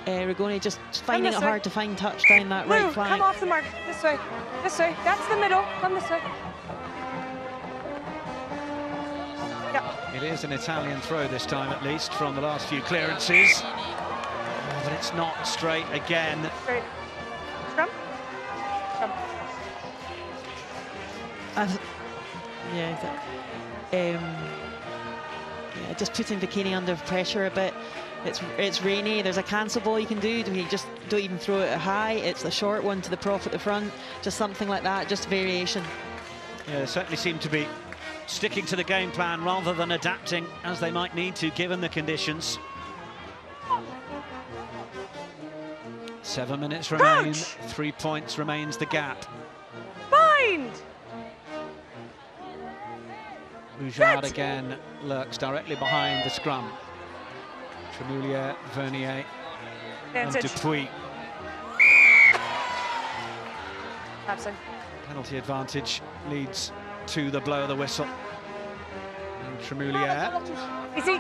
Rigoni just finding it hard to find touch down that right flank. Come off the mark. This way. This way. That's the middle. Come this way. Yeah. It is an Italian throw this time, at least, from the last few clearances. Oh, but it's not straight again. Straight. Scrum. Scrum. Yeah, just putting Bikini under pressure a bit. It's rainy, there's a cancel ball you can do. You just don't even throw it high. It's a short one to the prof at the front. Just something like that, just variation. Yeah, they certainly seem to be sticking to the game plan rather than adapting as they might need to, given the conditions. 7 minutes remain, 3 points remains the gap. Bind! Boujard again lurks directly behind the scrum. Tremoulier, Vernier, and Dupuis. Absent. Penalty advantage leads to the blow of the whistle. And Tremoulier. Easy.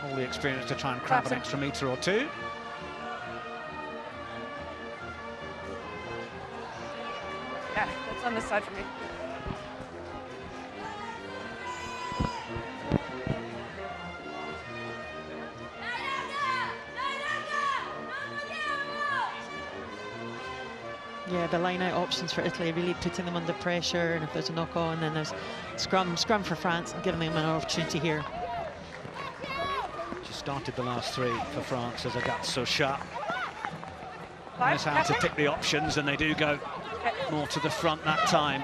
All the experience to try and crab an extra metre or two. Yeah, that's on this side for me. Yeah, the line-out options for Italy, really putting them under pressure, and if there's a knock-on, then there's scrum for France, and giving them an opportunity here. She started the last 3 for France as Agathe Sochat. Knows how to pick the options, and they do go more to the front that time.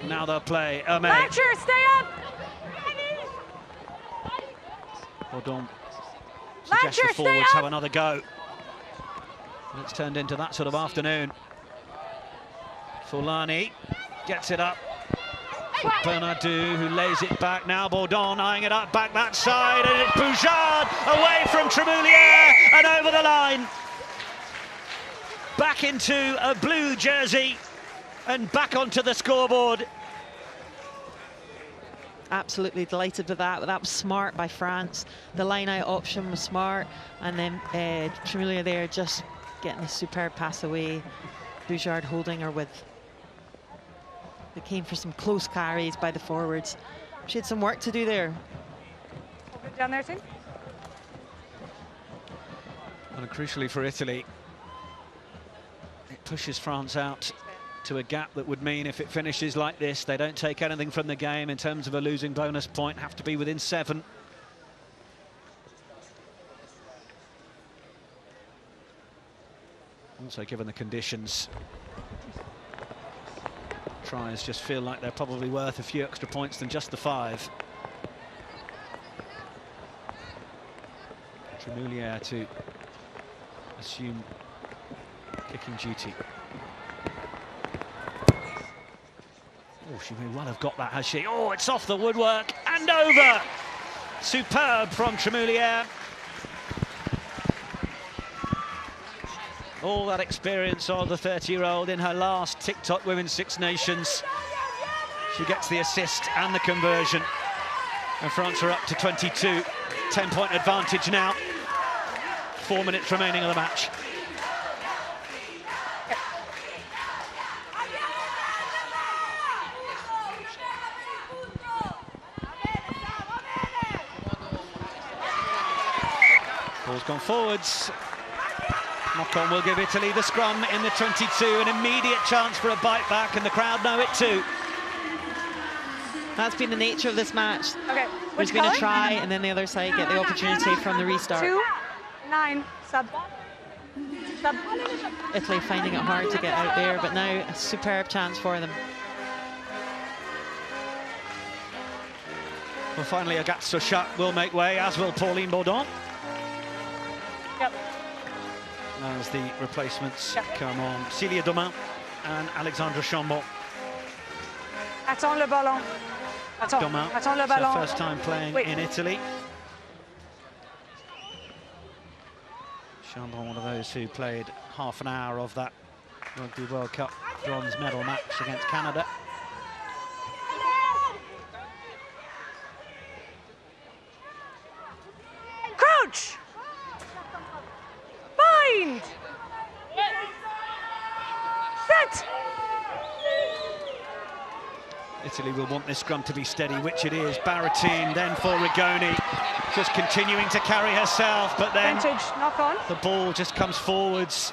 Now they'll play Hermé. Latcher, stay up! Bourdon suggests the forwards have another go. It's turned into that sort of afternoon. Fulani gets it up. Bernardou, who lays it back. Now Bourdon eyeing it up, back that side, and it's Boujard away from Tremoulier and over the line. Back into a blue jersey and back onto the scoreboard. Absolutely delighted with that. That was smart by France. The line-out option was smart, and then Tremoulier there just getting a superb pass away. Boujard holding her with. They came for some close carries by the forwards. She had some work to do there. Good down there, team. And crucially for Italy, it pushes France out to a gap that would mean if it finishes like this, they don't take anything from the game in terms of a losing bonus point, have to be within 7. Also, given the conditions, tries just feel like they're probably worth a few extra points than just the 5. Tremoulier to assume kicking duty. Oh, she may well have got that, has she? Oh, it's off the woodwork and over! Superb from Tremoulier. All that experience of the 30-year-old in her last TikTok Women's Six Nations. She gets the assist and the conversion. And France are up to 22. 10-point advantage now. 4 minutes remaining of the match. Ball's gone forwards. Knock-on will give Italy the scrum in the 22, an immediate chance for a bite back, and the crowd know it too. That's been the nature of this match. Okay. There's been a try, and then the other side get the opportunity from the restart. 2-9 sub. Italy finding it hard to get out there, but now a superb chance for them. Well, finally, Agathe Sochat will make way, as will Pauline Bourdon. Yep. As the replacements come on, Célia Domin and Alexandra Chambon. Attends le ballon. Domin, Attends le it's her ballon. first time playing in Italy. Chambon, one of those who played half an hour of that Rugby World Cup bronze medal match against Canada. Crouch! Bind! Set! Italy will want this scrum to be steady, which it is. Baratine, then for Rigoni, just continuing to carry herself, but then Vintage, knock on. the ball just comes forwards.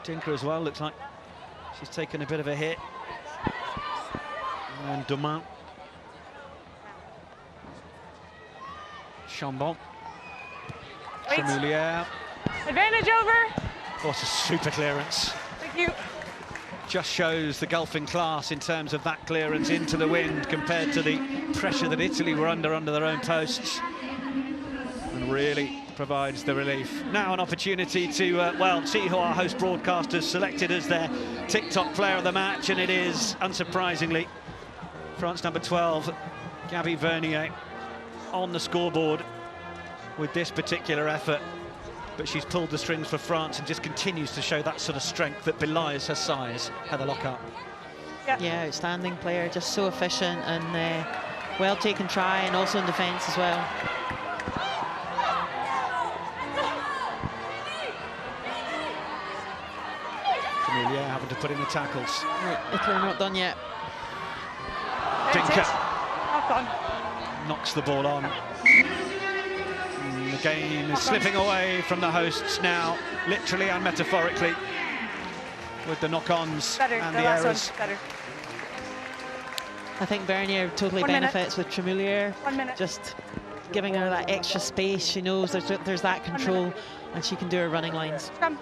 Tinker as well, looks like She's taken a bit of a hit. And Domain. Chambon. Tremoulière. Advantage over. What a super clearance. Thank you. Just shows the gulf in class in terms of that clearance into the wind compared to the pressure that Italy were under their own posts. And really provides the relief. Now an opportunity to, well, see who our host broadcasters selected as their TikTok player of the match, and it is, unsurprisingly, France number 12, Gabby Vernier, on the scoreboard with this particular effort. But she's pulled the strings for France and just continues to show that sort of strength that belies her size. Heather Lockhart. Yeah, outstanding player, just so efficient and well taken try, and also in defence as well. Tremoulière having to put in the tackles. Right, Italy are not done yet. Dinker Knock on. knocks the ball on. The game is slipping away from the hosts now, literally and metaphorically, with the knock-ons and the errors. Better. I think Vernier totally benefits with Tremoulière. 1 minute. Just giving her that extra space. She knows there's that control, and she can do her running lines. Scrum.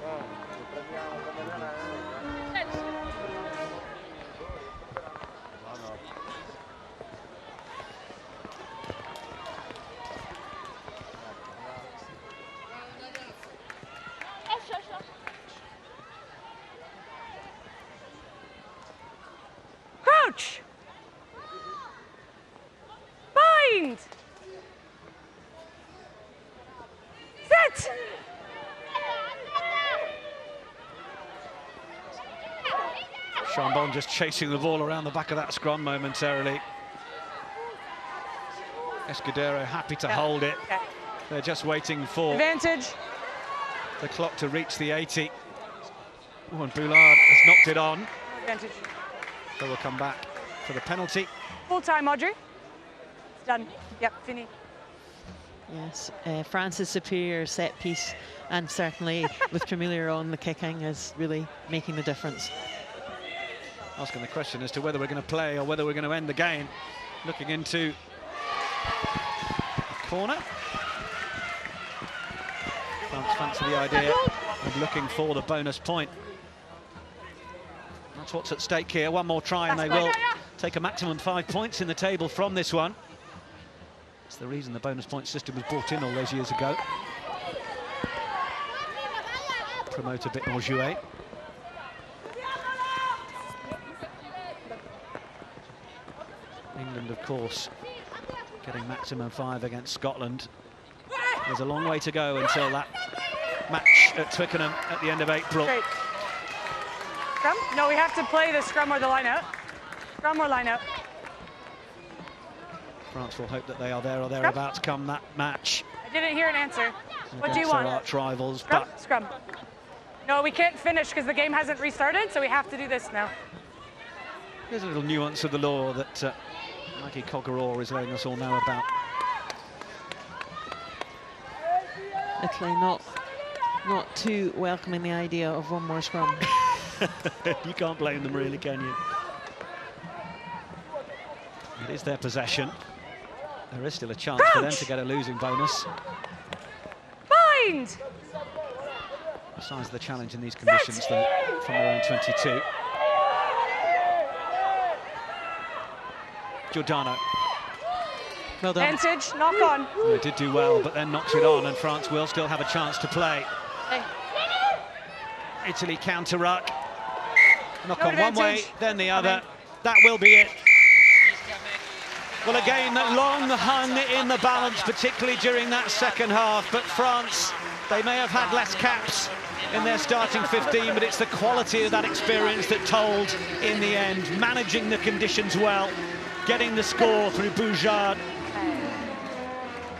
Crouch! Bind! Sit! Chambon just chasing the ball around the back of that scrum momentarily. Escudero happy to hold it. Okay. They're just waiting for Advantage. the clock to reach the 80. Oh, and Boulard has knocked it on. Advantage. So we'll come back for the penalty. Full time, Audrey. It's done. Yep, fini. Yes, France's superior set piece, and certainly with Tremoulière on, the kicking is really making the difference. Asking the question as to whether we're going to play or whether we're going to end the game. Looking into the corner. France fancy the idea of looking for the bonus point. That's what's at stake here. One more try and they will take a maximum 5 points in the table from this one. That's the reason the bonus point system was brought in all those years ago. Promote a bit more jouet. England, of course, getting maximum 5 against Scotland. There's a long way to go until that match at Twickenham at the end of April. Great. Scrum? No, we have to play the scrum or the line out. Scrum or line out. France will hope that they are there or thereabouts come that match. I didn't hear an answer. What do you Against want? their arch rivals, Scrum? but Scrum. No, we can't finish because the game hasn't restarted, so we have to do this now. there's a little nuance of the law that Maggie Coggeror is letting us all know about. Italy not too welcoming the idea of one more scrum. You can't blame them really, can you? It is their possession. There is still a chance for them to get a losing bonus. Bind! Besides the challenge in these conditions though, from their own 22. Giordano. Well done. Advantage, knock on. They did do well, but then knocks it on, and France will still have a chance to play. Hey. Italy counter-ruck. Knock No on one way, advantage. then the other. That will be it. Well, a game that long hung in the balance, particularly during that second half. But France, they may have had less caps in their starting 15, but it's the quality of that experience that told in the end. Managing the conditions well, getting the score through Boujard,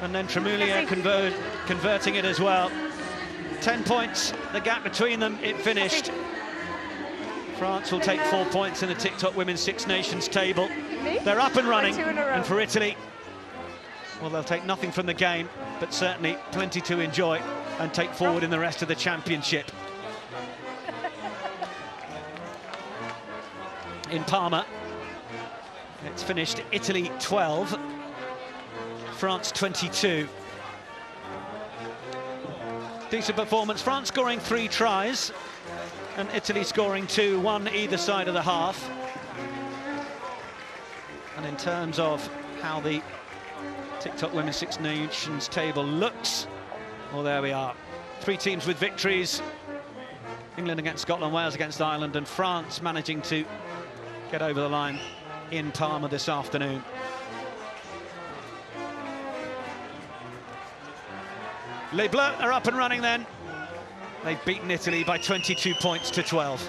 and then Tremoulière converting it as well. 10 points, the gap between them, it finished. France will take 4 points in the TikTok Women's Six Nations table. They're up and running, and for Italy, well, they'll take nothing from the game, but certainly plenty to enjoy and take forward in the rest of the championship. in Parma. It's finished Italy 12, France 22. Decent performance. France scoring 3 tries and Italy scoring 2, 1 either side of the half. And in terms of how the TikTok Women's Six Nations table looks, well, there we are. 3 teams with victories. England against Scotland, Wales against Ireland, and France managing to get over the line in Parma this afternoon. Les Bleus are up and running then. They've beaten Italy by 22 points to 12.